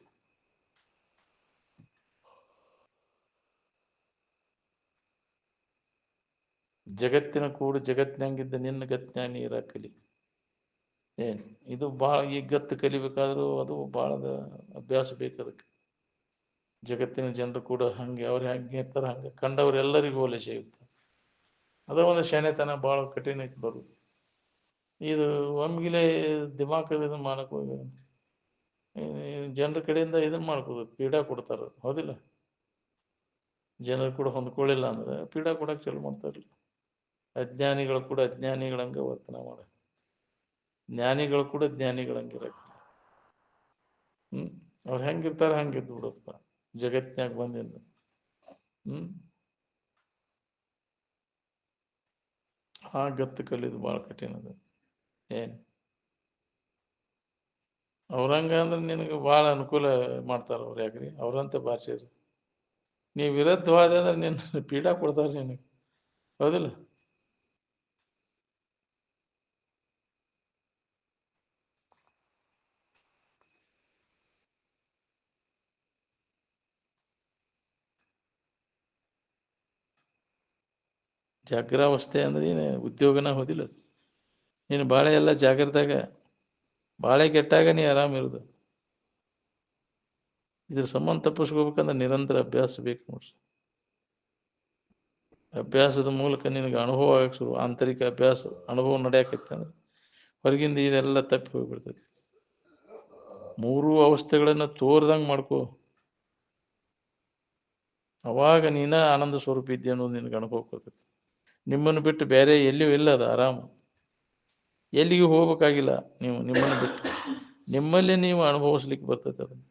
ಜಗತ್ತಿನ ಕೂಡ ಜಗತ್ತಿನಂಗಿದ್ದ ನಿನ್ನ ಗತ್ನ್ಯಾಗ ನೀ ಇರಾಕಲಿ. ಏನು ಇದು ಭಾಳ ಈ ಗತ್ತು ಕಲಿಬೇಕಾದ್ರೂ ಅದು ಭಾಳದ ಅಭ್ಯಾಸ ಬೇಕು. ಅದಕ್ಕೆ ಜಗತ್ತಿನ ಜನರು ಕೂಡ ಹಂಗೆ ಅವ್ರು ಹೆಂಗೆ ಇರ್ತಾರೆ ಹಂಗೆ ಕಂಡವ್ರೆಲ್ಲರಿಗೂ ಒಲೆ ಸಿಗುತ್ತೆ. ಅದ ಒಂದು ಶಾಣೆತನ ಭಾಳ ಕಠಿಣ ಐತಿ ಬರೋದು. ಇದು ಒಮ್ಗಿಲೆ ದಿಮಾಕದ ಇದನ್ನ ಮಾಡಕ್ ಹೋಗಿ ಜನರ ಕಡೆಯಿಂದ ಇದನ್ನ ಮಾಡ್ಕೋದು ಪೀಡಾ ಕೊಡ್ತಾರ ಹೌದಿಲ್ಲ. ಜನರು ಕೂಡ ಹೊಂದ್ಕೊಳ್ಳಿಲ್ಲ ಅಂದ್ರೆ ಪೀಡಾ ಕೊಡಕ್ ಚಲೋ ಮಾಡ್ತಾರಲ್ಲ. ಅಜ್ಞಾನಿಗಳು ಕೂಡ ಅಜ್ಞಾನಿಗಳಂಗ ವರ್ತನೆ ಮಾಡ, ಜ್ಞಾನಿಗಳು ಕೂಡ ಜ್ಞಾನಿಗಳಂಗಿರಕ್ಕೆ. ಅವ್ರು ಹೆಂಗಿರ್ತಾರ ಹಂಗಿದ್ದು ಬಿಡಪ್ಪ ಜಗತ್ನ್ಯಾಗ ಬಂದಿಂದ. ಆ ಗತ್ತು ಕಲಿದು ಭಾಳ ಕಠಿಣ ಅದ. ಏನ್ ಅವ್ರಂಗ ಅಂದ್ರೆ ನಿನಗೆ ಭಾಳ ಅನುಕೂಲ ಮಾಡ್ತಾರ ಅವ್ರು. ಯಾಕ್ರಿ ಅವ್ರಂತೆ ಭಾಷೆ ನೀವು ವಿರುದ್ಧವಾದ ಅಂದ್ರೆ ನಿನ್ನ ಪೀಡಾ ಕೊಡ್ತಾರ ನಿನಗೆ ಹೌದಿಲ್ಲ. ಜಾಗ್ರಾವಸ್ಥೆ ಅಂದ್ರೆ ಏನು ಉದ್ಯೋಗನ ಹೋದಿಲ್ಲ. ನೀನು ಬಾಳೆ ಎಲ್ಲ ಜಾಗ್ರದಾಗ ಬಾಳೆ ಕೆಟ್ಟಾಗ ನೀ ಆರಾಮಿರುದು. ಇದ್ರ ಸಂಬಂಧ ತಪ್ಪಿಸ್ಕೋಬೇಕಂದ್ರೆ ನಿರಂತರ ಅಭ್ಯಾಸ ಬೇಕು ನೋಡ್ರಿ. ಅಭ್ಯಾಸದ ಮೂಲಕ ನಿನಗೆ ಅನುಭವ ಆಗಕ್ಕೆ ಶುರು. ಆಂತರಿಕ ಅಭ್ಯಾಸ ಅನುಭವ ನಡೆಯಕೈತೆ ಅಂದ್ರೆ ಹೊರಗಿಂದ ಇದೆಲ್ಲ ತಪ್ಪಿ ಹೋಗ್ಬಿಡ್ತೈತಿ. ಮೂರೂ ಅವಸ್ಥೆಗಳನ್ನ ತೋರ್ದಂಗೆ ಮಾಡ್ಕೋ. ಅವಾಗ ನೀನ ಆನಂದ ಸ್ವರೂಪ ಇದ್ದೆ ಅನ್ನೋದು ನಿನಗೆ ಅನುಭವ ಕೊಡ್ತೈತಿ. ನಿಮ್ಮನ್ನು ಬಿಟ್ಟು ಬೇರೆ ಎಲ್ಲಿಯೂ ಇಲ್ಲ. ಅದು ಆರಾಮ. ಎಲ್ಲಿಗೂ ಹೋಗ್ಬೇಕಾಗಿಲ್ಲ. ನೀವು ನಿಮ್ಮನ್ನು ಬಿಟ್ಟು ನಿಮ್ಮಲ್ಲೇ ನೀವು ಅನುಭವಿಸ್ಲಿಕ್ಕೆ ಬರ್ತೈತೆ ಅದನ್ನು.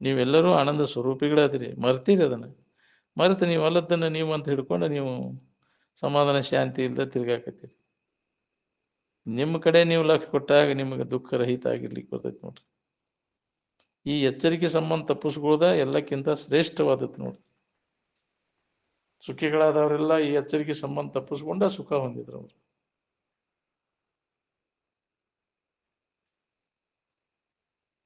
ನೀವೆಲ್ಲರೂ ಆನಂದ ಸ್ವರೂಪಿಗಳಾದಿರಿ. ಮರ್ತೀರಿ ಅದನ್ನು. ಮರೆತು ನೀವು ಅಲ್ಲದನ್ನು ನೀವು ಅಂತ ಹಿಡ್ಕೊಂಡು ನೀವು ಸಮಾಧಾನ ಶಾಂತಿ ಇಲ್ಲದೆ ತಿರ್ಗಾಕತ್ತೀರಿ. ನಿಮ್ಮ ಕಡೆ ನೀವು ಲಕ್ಷ್ಯ ಕೊಟ್ಟಾಗ ನಿಮಗೆ ದುಃಖ ರಹಿತ ಆಗಿರ್ಲಿಕ್ಕೆ ಬರ್ತೈತಿ ನೋಡ್ರಿ. ಈ ಎಚ್ಚರಿಕೆ ಸಂಬಂಧ ತಪ್ಪಿಸ್ಕೊಳ್ಳೋದ ಎಲ್ಲಕ್ಕಿಂತ ಶ್ರೇಷ್ಠವಾದದ್ದು ನೋಡ್ರಿ. ಸುಖಿಗಳಾದವರೆಲ್ಲ ಈ ಎಚ್ಚರಿಕೆ ಸಂಬಂಧ ತಪ್ಪಿಸ್ಕೊಂಡ ಸುಖ ಹೊಂದಿದ್ರು ಅವರು.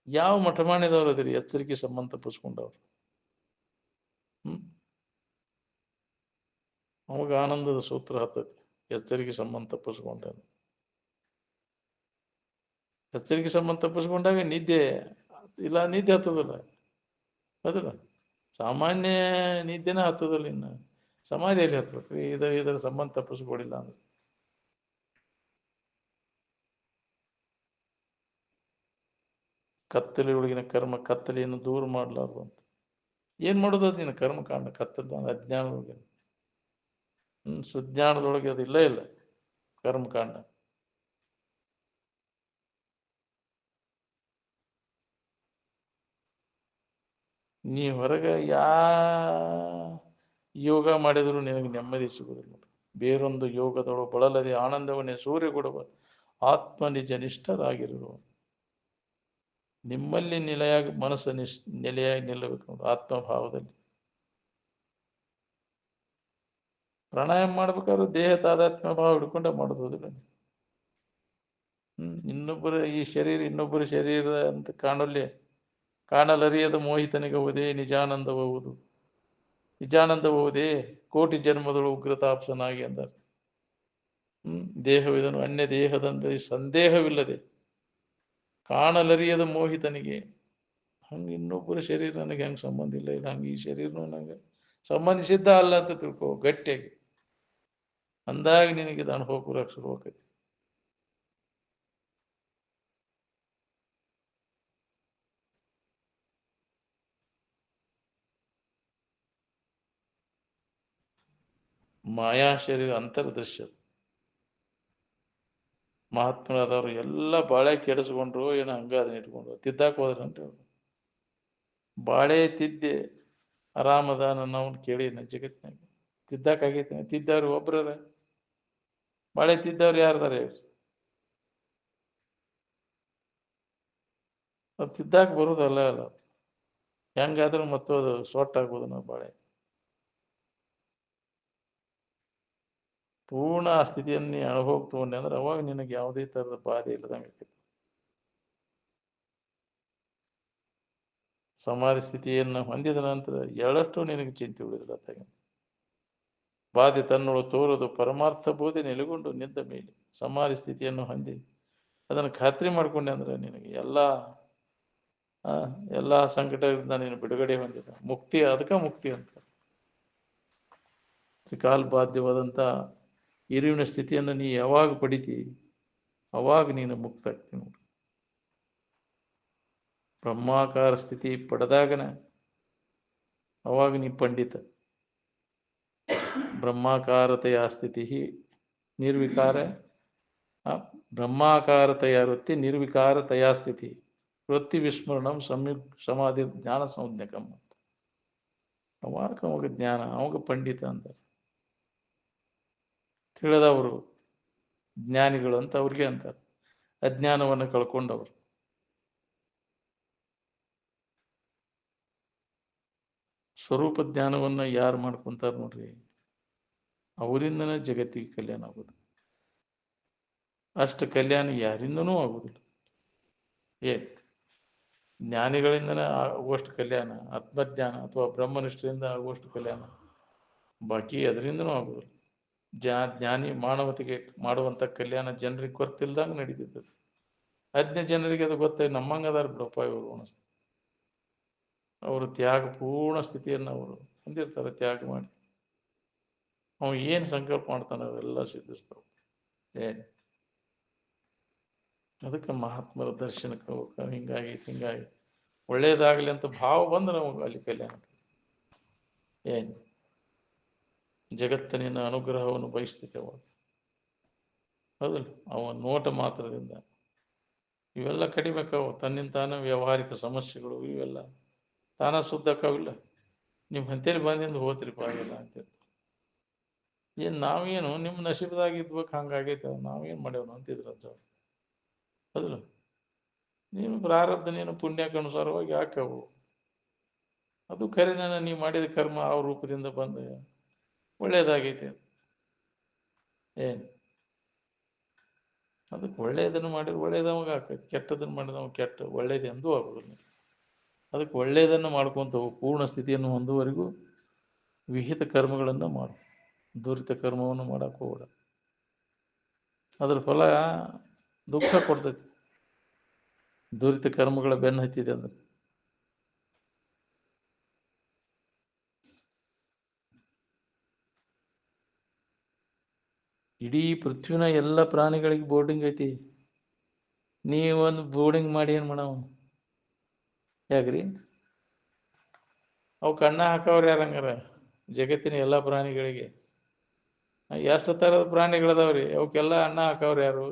ಯಾವ ಮಠ ಮಾಡಿದವ್ರು ಅದಿರಿ ಎಚ್ಚರಿಕೆ ಸಂಬಂಧ ತಪ್ಪಿಸ್ಕೊಂಡವ್ರು? ಅವಾಗ ಆನಂದದ ಸೂತ್ರ ಹತ್ತೈತಿ. ಎಚ್ಚರಿಕೆ ಸಂಬಂಧ ತಪ್ಪಿಸ್ಕೊಂಡ ಎಚ್ಚರಿಕೆ ಸಂಬಂಧ ತಪ್ಪಿಸ್ಕೊಂಡಾಗ ನಿದ್ದೆ ಇಲ್ಲ, ನಿದ್ದೆ ಹತ್ತದಲ್ಲ ಅದಲ್ಲ. ಸಾಮಾನ್ಯ ನಿದ್ದೆನ ಹತ್ತದಲ್ಲ. ಇನ್ನು ಸಮಾಧಿಯಲ್ಲಿ ಹತ್ಬೇಕು. ಇದರ ಸಂಬಂಧ ತಪ್ಪಿಸ್ಕೊಡಿಲ್ಲ ಅಂದ್ರೆ ಕತ್ತಲೆ ಒಳಗಿನ ಕರ್ಮ ಕತ್ತಲೆಯನ್ನು ದೂರ ಮಾಡಲಾರ್ದು ಅಂತ. ಏನ್ ಮಾಡೋದು ಅದು ನಿನ್ನ ಕರ್ಮ ಕಾಂಡ ಕತ್ತದ ಅಜ್ಞಾನದೊಳಗೆ. ಸುಜ್ಞಾನದೊಳಗೆ ಅದು ಇಲ್ಲ ಇಲ್ಲ ಕರ್ಮಕಾಂಡ. ನೀ ಹೊರಗೆ ಯೋಗ ಮಾಡಿದ್ರು ನಿನಗೆ ನೆಮ್ಮದಿ ಸಿಗುವುದಿಲ್ಲ. ಬೇರೊಂದು ಯೋಗದೊಳು ಬಳಲದೆ ಆನಂದವನ್ನೇ ಸೂರ್ಯ ಕೊಡುವ ಆತ್ಮ ನಿಜ ನಿಷ್ಠರಾಗಿರುವ ನಿಮ್ಮಲ್ಲಿ ನೆಲೆಯಾಗಿ ಮನಸ್ಸು ನೆಲೆಯಾಗಿ ನಿಲ್ಲಬೇಕು ನೋಡು ಆತ್ಮಭಾವದಲ್ಲಿ. ಪ್ರಾಣಾಯಾಮ ಮಾಡ್ಬೇಕಾದ್ರೂ ದೇಹ ತಾದಾತ್ಮ್ಯ ಭಾವ ಹಿಡ್ಕೊಂಡ ಮಾಡೋದಿಲ್ಲ. ಇನ್ನೊಬ್ಬರ ಈ ಶರೀರ ಇನ್ನೊಬ್ಬರ ಶರೀರ ಅಂತ ಕಾಣಲ್ಲಿ ಕಾಣಲರಿಯದ ಮೋಹಿತನಿಗವುದೇ ನಿಜಾನಂದಬಹುದು. ನಿಜಾನಂದಬಹುದೇ ಕೋಟಿ ಜನ್ಮದಳು ಉಗ್ರತಾಪ್ಸನಾಗಿ ಅಂದರು. ದೇಹವಿದನು ಅನ್ಯ ದೇಹದಂತೆ ಸಂದೇಹವಿಲ್ಲದೆ ಕಾಣಲರಿಯದ ಮೋಹಿತನಿಗೆ. ಹಂಗೆ ಇನ್ನೊಬ್ಬರ ಶರೀರ ನನಗೆ ಹಂಗೆ ಸಂಬಂಧ ಇಲ್ಲ, ಇಲ್ಲ ಹಂಗೆ ಈ ಶರೀರನೂ ನಂಗೆ ಸಂಬಂಧಿಸಿದ್ದ ಅಲ್ಲ ಅಂತ ತಿಳ್ಕೊ ಗಟ್ಟಿಯಾಗಿ. ಅಂದಾಗ ನಿನಗೆ ಇದು ಅನುಭವ ಕೂರಕ್ಕೆ ಶುರು ಆಕೈತಿ. ಮಾಯಾ ಶರೀರ ಅಂತರ್ದೃಶ್ಯ. ಮಹಾತ್ಮರಾದವರು ಎಲ್ಲ ಬಾಳೆ ಕೆಡಿಸ್ಕೊಂಡ್ರು ಏನೋ ಹಂಗ ಅದನ್ನ ಇಟ್ಕೊಂಡ್ರು ತಿದ್ದಾಕ ಹೋದ್ರಂತ. ಬಾಳೆ ತಿದ್ದೆ ಆರಾಮದ ನಾವು ಕೇಳಿ ಜಗತ್ತಿನಾಗ ತಿದ್ದಾಕಾಗೈತಿ. ತಿದ್ದವ್ರು ಒಬ್ರ ಬಾಳೆ ತಿದ್ದವ್ರು ಯಾರ್ದಾರ? ಅದು ತಿದ್ದಾಕ ಬರುದಲ್ಲ ಅಲ್ಲ. ಹೆಂಗಾದ್ರೂ ಮತ್ತು ಅದು ಸೊಟ್ಟಾಗ್ಬೋದು ನಾವು ಬಾಳೆ. ಪೂರ್ಣ ಆ ಸ್ಥಿತಿಯನ್ನು ನೀ ಅನುಭವಕ್ಕೆ ತಗೊಂಡೆ ಅಂದ್ರೆ ಅವಾಗ ನಿನಗೆ ಯಾವುದೇ ಥರದ ಬಾಧೆ ಇಲ್ಲದಂಗೆ ಆಕೈತಿ. ಸಮಾಧಿ ಸ್ಥಿತಿಯನ್ನು ಹೊಂದಿದ ನಂತರ ಎಳ್ಳಷ್ಟು ನಿನಗೆ ಚಿಂತೆ ಉಳಿದಿಲ್ಲ. ಬಾಧೆ ತನ್ನೊಳು ತೋರುವುದು ಪರಮಾರ್ಥ ಬೋಧೆ ನೆಲೆಗೊಂಡು ನಿಂತ ಮೇಲೆ ಸಮಾಧಿ ಸ್ಥಿತಿಯನ್ನು ಹೊಂದಿ ಅದನ್ನು ಖಾತ್ರಿ ಮಾಡ್ಕೊಂಡೆ ಅಂದ್ರೆ ನಿನಗೆ ಎಲ್ಲ ಸಂಕಟದಿಂದ ನೀನು ಬಿಡುಗಡೆ ಹೊಂದಿದ ಮುಕ್ತಿ. ಅದಕ್ಕೆ ಮುಕ್ತಿ ಅಂತ. ತ್ರಿಕಾಲ್ ಬಾಧ್ಯವಾದಂಥ ಇರುವಿನ ಸ್ಥಿತಿಯನ್ನು ನೀ ಯಾವಾಗ ಪಡಿತಿ ಅವಾಗ ನೀನು ಮುಕ್ತ ಆಗ್ತಿ ನೋಡಿ. ಬ್ರಹ್ಮಾಕಾರ ಸ್ಥಿತಿ ಪಡೆದಾಗನ ಅವಾಗ ನೀ ಪಂಡಿತ. ಬ್ರಹ್ಮಾಕಾರತೆಯ ಸ್ಥಿತಿ ನಿರ್ವಿಕಾರ. ಬ್ರಹ್ಮಾಕಾರತೆಯ ವೃತ್ತಿ ನಿರ್ವಿಕಾರತೆಯ ಸ್ಥಿತಿ ವೃತ್ತಿ ವಿಸ್ಮರಣಂ ಸಂಯುಕ್ ಸಮಾಧಿ ಜ್ಞಾನ ಸಂಜ್ಞಕಂ. ಅವಾಗ ಜ್ಞಾನ, ಅವಾಗ ಪಂಡಿತ ಅಂತಾರೆ. ತಿಳಿದವರು ಜ್ಞಾನಿಗಳು ಅಂತ ಅವ್ರಿಗೆ ಅಂತಾರೆ. ಅಜ್ಞಾನವನ್ನು ಕಳ್ಕೊಂಡವರು. ಸ್ವರೂಪ ಜ್ಞಾನವನ್ನು ಯಾರು ಮಾಡ್ಕೊಂತಾರ ನೋಡ್ರಿ, ಅವರಿಂದನೇ ಜಗತ್ತಿಗೆ ಕಲ್ಯಾಣ ಆಗೋದು. ಅಷ್ಟು ಕಲ್ಯಾಣ ಯಾರಿಂದನೂ ಆಗುದಿಲ್ಲ. ಜ್ಞಾನಿಗಳಿಂದನೇ ಆಗುವಷ್ಟು ಕಲ್ಯಾಣ, ಆತ್ಮಜ್ಞಾನ ಅಥವಾ ಬ್ರಹ್ಮನಿಷ್ಠೆಯಿಂದ ಆಗುವಷ್ಟು ಕಲ್ಯಾಣ ಬಾಕಿ ಅದರಿಂದನೂ ಆಗುದಿಲ್ಲ. ಜ್ಞಾನಿ ಮಾನವತೆಗೆ ಮಾಡುವಂಥ ಕಲ್ಯಾಣ ಜನರಿಗೆ ಗೊತ್ತಿಲ್ದಂಗೆ ನಡೀತಿರ್ತದೆ. ಅಜ್ಞ ಜನರಿಗೆ ಅದು ಗೊತ್ತಾಗಿ ನಮ್ಮಂಗದಾರ ಬಿಡಪ್ಪ ಇವರು ಅನಿಸ್ತದೆ. ಅವರು ತ್ಯಾಗ ಪೂರ್ಣ ಸ್ಥಿತಿಯನ್ನು ಅವರು ಹೊಂದಿರ್ತಾರೆ. ತ್ಯಾಗ ಮಾಡಿ ಅವನು ಏನು ಸಂಕಲ್ಪ ಮಾಡ್ತಾನೆ ಅವೆಲ್ಲ ಸಿದ್ಧಿಸ್ತಾವೆ. ಅದಕ್ಕೆ ಮಹಾತ್ಮರ ದರ್ಶನಕ್ಕೆ ಹೋಗ್ತಾರೆ. ಹಿಂಗಾಗಿ ಒಳ್ಳೇದಾಗಲಿ ಅಂತ ಭಾವ ಬಂದ್ರೆ ನಮಗೆ ಅಲ್ಲಿ ಕಲ್ಯಾಣ. ಜಗತ್ತಿನ ಅನುಗ್ರಹವನ್ನು ಬಯಸ್ತೈತೆ ಅವಾಗ. ಹೌದಲ್ಲ, ಅವನ ನೋಟ ಮಾತ್ರದಿಂದ ಇವೆಲ್ಲ ಕಡಿಬೇಕಾವು. ತನ್ನಿಂದ ತಾನೇ ವ್ಯಾವಹಾರಿಕ ಸಮಸ್ಯೆಗಳು ಇವೆಲ್ಲ ತಾನ ಸುದ್ದಕ್ಕಾವಿಲ್ಲ. ನಿಮ್ಮ ಹಂತೇಲಿ ಬಂದಿಂದ ಹೋತ್ರಿಪ್ಪ ಆಗಿಲ್ಲ ಅಂತಿರ್ತಾರೆ. ನಾವೇನು ನಿಮ್ಮ ನಶೀಬದಾಗಿದ್ಬೇಕು ಹಂಗಾಗೈತೆ, ನಾವೇನು ಮಾಡ್ಯಾವ ಅಂತಿದ್ರು ಅಂತ. ಹೌದಲ್ಲ, ನೀನು ಪ್ರಾರಬ್ಧ ನೀನು ಪುಣ್ಯಕ್ಕೆ ಅನುಸಾರವಾಗಿ ಯಾಕವು. ಅದು ಖರೇನ ನೀವು ಮಾಡಿದ ಕರ್ಮ ಆ ರೂಪದಿಂದ ಬಂದ ಒಳ್ಳೇದಾಗೈತೆ. ಅದಕ್ಕೆ ಒಳ್ಳೇದನ್ನು ಮಾಡಿದ್ರೆ ಒಳ್ಳೇದವಾಗ ಆಕೈತಿ, ಕೆಟ್ಟದನ್ನು ಮಾಡಿದವ ಕೆಟ್ಟ ಒಳ್ಳೇದು ಎಂದೂ ಆಗೋದಿಲ್ಲ. ಅದಕ್ಕೆ ಒಳ್ಳೇದನ್ನು ಮಾಡ್ಕೊಂತ ಪೂರ್ಣ ಸ್ಥಿತಿಯನ್ನು ಹೊಂದುವರೆಗೂ ವಿಹಿತ ಕರ್ಮಗಳನ್ನು ಮಾಡು. ದುರಿತ ಕರ್ಮವನ್ನು ಮಾಡಕ್ಕೆ ಹೋಗಬೇಡ. ಅದ್ರ ಫಲ ದುಃಖ ಕೊಡ್ತೈತಿ. ದುರಿತ ಕರ್ಮಗಳ ಬೆನ್ನು ಹತ್ತಿದೆ ಅಂದ್ರೆ ಇಡೀ ಪೃಥ್ವಿನ ಎಲ್ಲ ಪ್ರಾಣಿಗಳಿಗೆ ಬೋರ್ಡಿಂಗ್ ಐತಿ. ನೀವೊಂದು ಬೋರ್ಡಿಂಗ್ ಮಾಡಿ ಏನು ಮಾಡವ? ಯಾಕ್ರಿ ಅವು ಕಣ್ಣ ಹಾಕವ್ರು ಯಾರಂಗಾರ? ಜಗತ್ತಿನ ಎಲ್ಲ ಪ್ರಾಣಿಗಳಿಗೆ ಎಷ್ಟು ಥರದ ಪ್ರಾಣಿಗಳದಾವ್ರಿ, ಅವಕ್ಕೆಲ್ಲ ಅನ್ನ ಹಾಕವ್ರು ಯಾರು?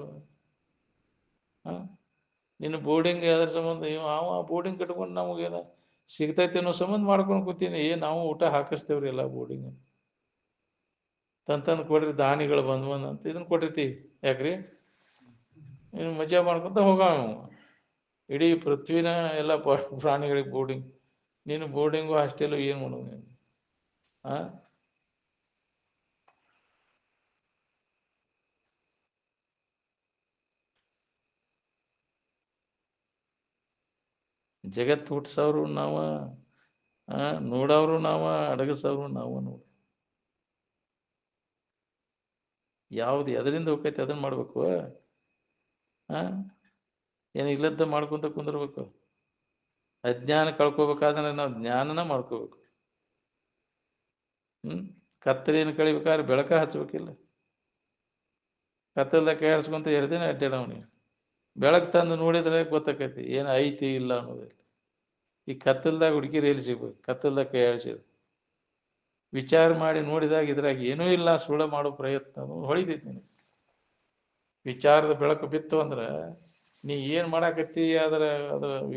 ನಿನ್ನ ಬೋರ್ಡಿಂಗ್ ಯಾವ್ದ್ರ ಸಂಬಂಧ? ಅವ ಬೋರ್ಡಿಂಗ್ ಕಟ್ಕೊಂಡು ನಮಗೇನ ಸಿಗ್ತೈತಿ ಅನ್ನೋ ಸಂಬಂಧ ಮಾಡ್ಕೊಂಡು ಕೂತೀನಿ. ನಾವು ಊಟ ಹಾಕಿಸ್ತೇವ್ರಿ ಎಲ್ಲ ಬೋರ್ಡಿಂಗ್ ತಂದು ಕೊಡ್ರಿ. ದಾನಿಗಳು ಬಂದು ಅಂತ ಇದನ್ನ ಕೊಟ್ಟಿರ್ತೀವಿ. ಯಾಕ್ರಿ ನೀನು ಮಜಾ ಮಾಡ್ಕೊಂತ ಹೋಗವ. ಇಡೀ ಪೃಥ್ವಿನ ಎಲ್ಲ ಪ್ರಾಣಿಗಳಿಗೆ ಬೋರ್ಡಿಂಗ್. ನೀನು ಬೋರ್ಡಿಂಗು ಹಾಸ್ಟೆಲು ಏನು ಮಾಡೋದು ನೀನು? ಜಗತ್ತು ಹುಟ್ಟಿಸೋರು ನಾವ, ನೋಡೋರು ನಾವ, ಅಡಗಿಸೋರು ನಾವ. ನೋಡಿ ಯಾವ್ದು ಎದರಿಂದ ಹೋಗ್ತೈತಿ ಅದನ್ನ ಮಾಡ್ಬೇಕು. ಏನು ಇಲ್ಲದ ಮಾಡ್ಕೊಂತ ಕುಂದಿರ್ಬೇಕು. ಅಜ್ಞಾನ ಕಳ್ಕೊಬೇಕಾದ್ರೆ ನಾವು ಜ್ಞಾನನ ಮಾಡ್ಕೋಬೇಕು. ಕತ್ತಲೆಯನ್ನು ಕಳಿಬೇಕಾದ್ರೆ ಬೆಳಕ ಹಚ್ಬೇಕಿಲ್ಲ. ಕತ್ತಲ್ದಾಗ ಕೈ ಆಡಿಸ್ಕೊಂತ ಎಡ್ದೇನೆ ಅಡ್ಡಾಡವನಿಗೆ ಬೆಳಕು ತಂದು ನೋಡಿದ್ರೆ ಗೊತ್ತಾಕೈತಿ ಏನು ಐತಿ ಇಲ್ಲ ಅನ್ನೋದಿಲ್ಲ. ಈ ಕತ್ತಲ್ದಾಗ ಹುಡುಗಿರು ಎಲ್ಲಿ ಸಿಗ್ಬೇಕು? ಕತ್ತಲ್ದಾಗ ಕೈ ಆಡಿಸಿದ್ರು ವಿಚಾರ ಮಾಡಿ ನೋಡಿದಾಗ ಇದ್ರಾಗ ಏನೂ ಇಲ್ಲ, ಸುಳ್ಳು ಮಾಡೋ ಪ್ರಯತ್ನ ಹೊಳಿತೈತಿ ನಿನಗೆ. ವಿಚಾರದ ಬೆಳಕು ಬಿತ್ತು ಅಂದ್ರೆ ನೀ ಏನು ಮಾಡಾಕತ್ತಿ, ಅದರ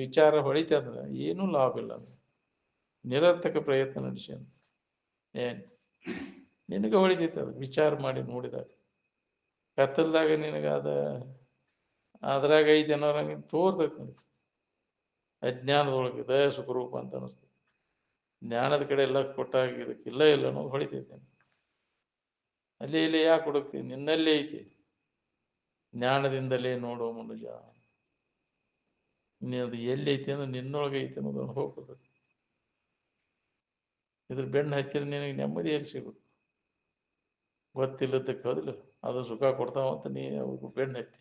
ವಿಚಾರ ಹೊಳಿತಿ ಅಂದ್ರೆ ಏನೂ ಲಾಭ ಇಲ್ಲ. ಅದು ನಿರರ್ಥಕ ಪ್ರಯತ್ನ ನಡೆಸಿ ಏನು ನಿನಗೆ ಹೊಳಿತೈತಿ. ಅದು ವಿಚಾರ ಮಾಡಿ ನೋಡಿದಾಗ ಕತ್ತಲ್ದಾಗ ನಿನಗೆ ಅದ್ರಾಗ ಐತಿ ಅನ್ನೋರಂಗೆ ತೋರ್ತೈತಿ. ನನಗೆ ಅಜ್ಞಾನದೊಳಗೆ ದಯ ಸುಖರೂಪ ಅಂತ ಅನಿಸ್ತದೆ. ಜ್ಞಾನದ ಕಡೆ ಎಲ್ಲ ಕೊಟ್ಟಾಗ ಇದಕ್ಕೆ ಇಲ್ಲ ಇಲ್ಲ ಅನ್ನೋದು ಹೊಳಿತೈತಿ. ಅಲ್ಲಿ ಇಲ್ಲಿ ಯಾಕೆ ಹುಡುಕ್ತೀನಿ? ನಿನ್ನಲ್ಲೇ ಐತಿ. ಜ್ಞಾನದಿಂದಲೇ ನೋಡೋ ಮನುಜ. ಅದು ಎಲ್ಲಿ ಐತಿ ಅಂದ್ರೆ ನಿನ್ನೊಳಗೆ ಐತಿ ಅನ್ನೋದನ್ನು ಹೋಗ್ತದೆ. ಇದ್ರ ಬೆನ್ನು ಹತ್ತಿರ ನಿನಗೆ ನೆಮ್ಮದಿ ಎಲ್ಲಿ ಸಿಗುತ್ತೆ? ಗೊತ್ತಿಲ್ಲದಕ್ಕೆ ಹೋದಿಲ್ಲ ಅದು ಸುಖ ಕೊಡ್ತಾವಂತ ನೀ ಅವು ಬೆನ್ನು ಹತ್ತಿ.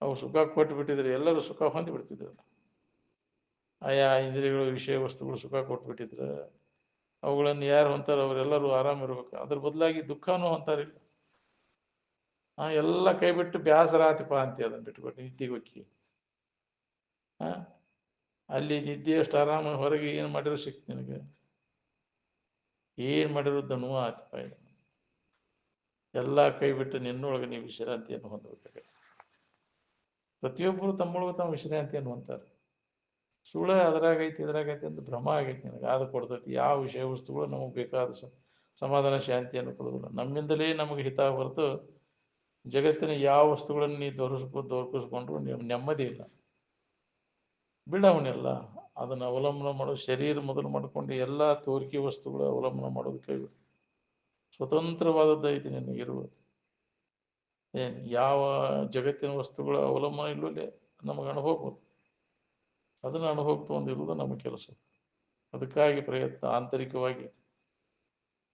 ಅವು ಸುಖ ಕೊಟ್ಟು ಬಿಟ್ಟಿದ್ರೆ ಎಲ್ಲರೂ ಸುಖ ಹೊಂದಿ ಬಿಡ್ತಿದ್ರು. ಆಯಾ ಇಂದ್ರಿಯಗಳು, ವಿಷಯ ವಸ್ತುಗಳು ಸುಖ ಕೊಟ್ಬಿಟ್ಟಿದ್ರೆ ಅವುಗಳನ್ನು ಯಾರು ಹೊಂತಾರ ಅವರೆಲ್ಲರೂ ಆರಾಮಿರ್ಬೇಕು. ಅದ್ರ ಬದಲಾಗಿ ದುಃಖನೂ ಹೊಂತಾರಿಲ್ಲ. ಎಲ್ಲ ಕೈ ಬಿಟ್ಟು ಬ್ಯಾಸರ ಆತಿಪ್ಪ ಅಂತೀಯ. ಅದನ್ನ ಬಿಟ್ಬಿಟ್ಟು ನಿದ್ದಿಗೆ ಹೋಗಿ ಅಲ್ಲಿ ನಿದ್ದೆ ಅಷ್ಟು ಆರಾಮ. ಹೊರಗೆ ಏನು ಮಾಡಿರೋ ಸಿಕ್ತು ನಿನಗೆ? ಏನು ಮಾಡಿರೋ ದನುವ ಆತಿಪ್ಪ. ಎಲ್ಲ ಕೈ ಬಿಟ್ಟು ನಿನ್ನೊಳಗೆ ನೀವು ವಿಶ್ರಾಂತಿಯನ್ನು ಹೊಂದಬೇಕಾಗ. ಪ್ರತಿಯೊಬ್ಬರು ತಮ್ಮೊಳಗೆ ತಾವು ವಿಶ್ರಾಂತಿಯನ್ನು ಹೊಂತಾರೆ. ಸುಳ್ಳ ಅದ್ರಾಗೈತಿ ಇದ್ರಾಗೈತಿ ಅಂತ ಭ್ರಮ ಆಗೈತಿ ನಿನಗೆ. ಅದು ಕೊಡ್ತೈತಿ. ಯಾವ ವಿಷಯ ವಸ್ತುಗಳು ನಮಗೆ ಬೇಕಾದ ಸಮಾಧಾನ ಶಾಂತಿಯನ್ನು ಕೊಡೋದಿಲ್ಲ. ನಮ್ಮಿಂದಲೇ ನಮಗೆ ಹಿತ ಹೊರತು ಜಗತ್ತಿನ ಯಾವ ವಸ್ತುಗಳನ್ನು ನೀ ದೊರಕಿಸ್ಕೊಂಡ್ರು ನೀವು ನೆಮ್ಮದಿ ಇಲ್ಲ. ಬಿಡವನ್ನೆಲ್ಲ ಅದನ್ನು ಅವಲಂಬನೆ ಮಾಡೋ ಶರೀರ ಮೊದಲು ಮಾಡ್ಕೊಂಡು ಎಲ್ಲ ತೋರಿಕೆ ವಸ್ತುಗಳು ಅವಲಂಬನೆ ಮಾಡೋದು ಕೈ ಬಿಡು. ಸ್ವತಂತ್ರವಾದದ್ದೈತಿ ನಿನಗಿರುವುದು. ಏನು ಯಾವ ಜಗತ್ತಿನ ವಸ್ತುಗಳ ಅವಲಂಬನೆ ಇಲ್ಲವೇ ನಮಗೆ ಅನುಭವ. ಅದನ್ನು ಅನುಭವ ತಗೊಂಡಿರುವುದು ನಮ್ಮ ಕೆಲಸ. ಅದಕ್ಕಾಗಿ ಪ್ರಯತ್ನ ಆಂತರಿಕವಾಗಿ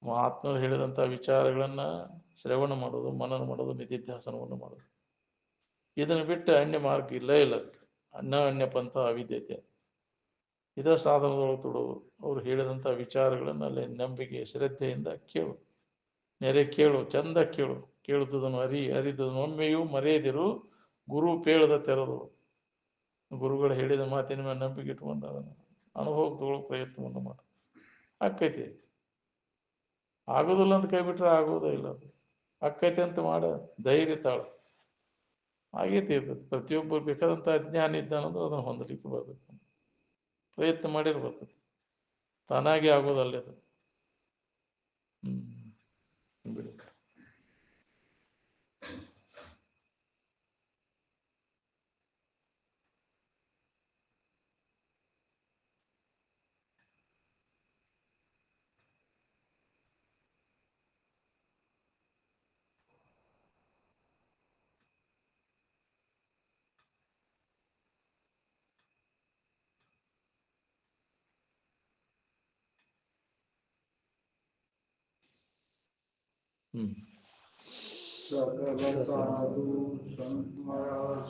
ಮಹಾತ್ಮರು ಹೇಳಿದಂಥ ವಿಚಾರಗಳನ್ನ ಶ್ರವಣ ಮಾಡೋದು, ಮನನ ಮಾಡೋದು, ನಿಧಿಧ್ಯಾಸನವನ್ನು ಮಾಡೋದು. ಇದನ್ನು ಬಿಟ್ಟು ಅನ್ಯ ಮಾರ್ಗ ಇಲ್ಲ. ಅನ್ಯ ಪಂಥ ಅವಿದ್ಯತೆ. ಇದ ಸಾಧನದೊಳಗೆ ತೊಡೋದು. ಅವ್ರು ಹೇಳಿದಂಥ ವಿಚಾರಗಳನ್ನು ಅಲ್ಲಿ ನಂಬಿಕೆ ಶ್ರದ್ಧೆಯಿಂದ ಕೇಳು. ನೆರೆ ಕೇಳು, ಚಂದ ಕೇಳು. ಕೇಳುತ್ತದನ್ನು ಅರಿದುದನ್ನು ಒಮ್ಮೆಯೂ ಮರೆಯದಿರು. ಗುರು ಪೇಳದ ತೆರೆದು. ಗುರುಗಳು ಹೇಳಿದ ಮಾತಿನ ಮೇಲೆ ನಂಬಿಕೆ ಇಟ್ಕೊಂಡು ಅದನ್ನು ಅನುಭವ ತಗೊಳ್ಳೋ ಪ್ರಯತ್ನವನ್ನು ಮಾಡು. ಆಕ್ಕೈತಿ. ಆಗೋದಿಲ್ಲ ಅಂತ ಕೈ ಬಿಟ್ರೆ ಆಗೋದೇ ಇಲ್ಲ. ಅದು ಆಕ್ಕೈತಿ ಅಂತ ಮಾಡ ಧೈರ್ಯ ತಾಳು. ಆಗೈತಿ ಇರ್ತದೆ. ಪ್ರತಿಯೊಬ್ಬರು ಬೇಕಾದಂಥ ಅಜ್ಞಾನ ಇದ್ದಾನಂದ್ರೆ ಅದನ್ನು ಹೊಂದಲಿಕ್ಕೆ ಬರ್ತದೆ. ಪ್ರಯತ್ನ ಮಾಡಿರ್ಬರ್ತದೆ. ತಾನಾಗಿ ಆಗೋದಲ್ಲೇ ಅದು. ಬಿಡಿ. सकल साधु संत महाराज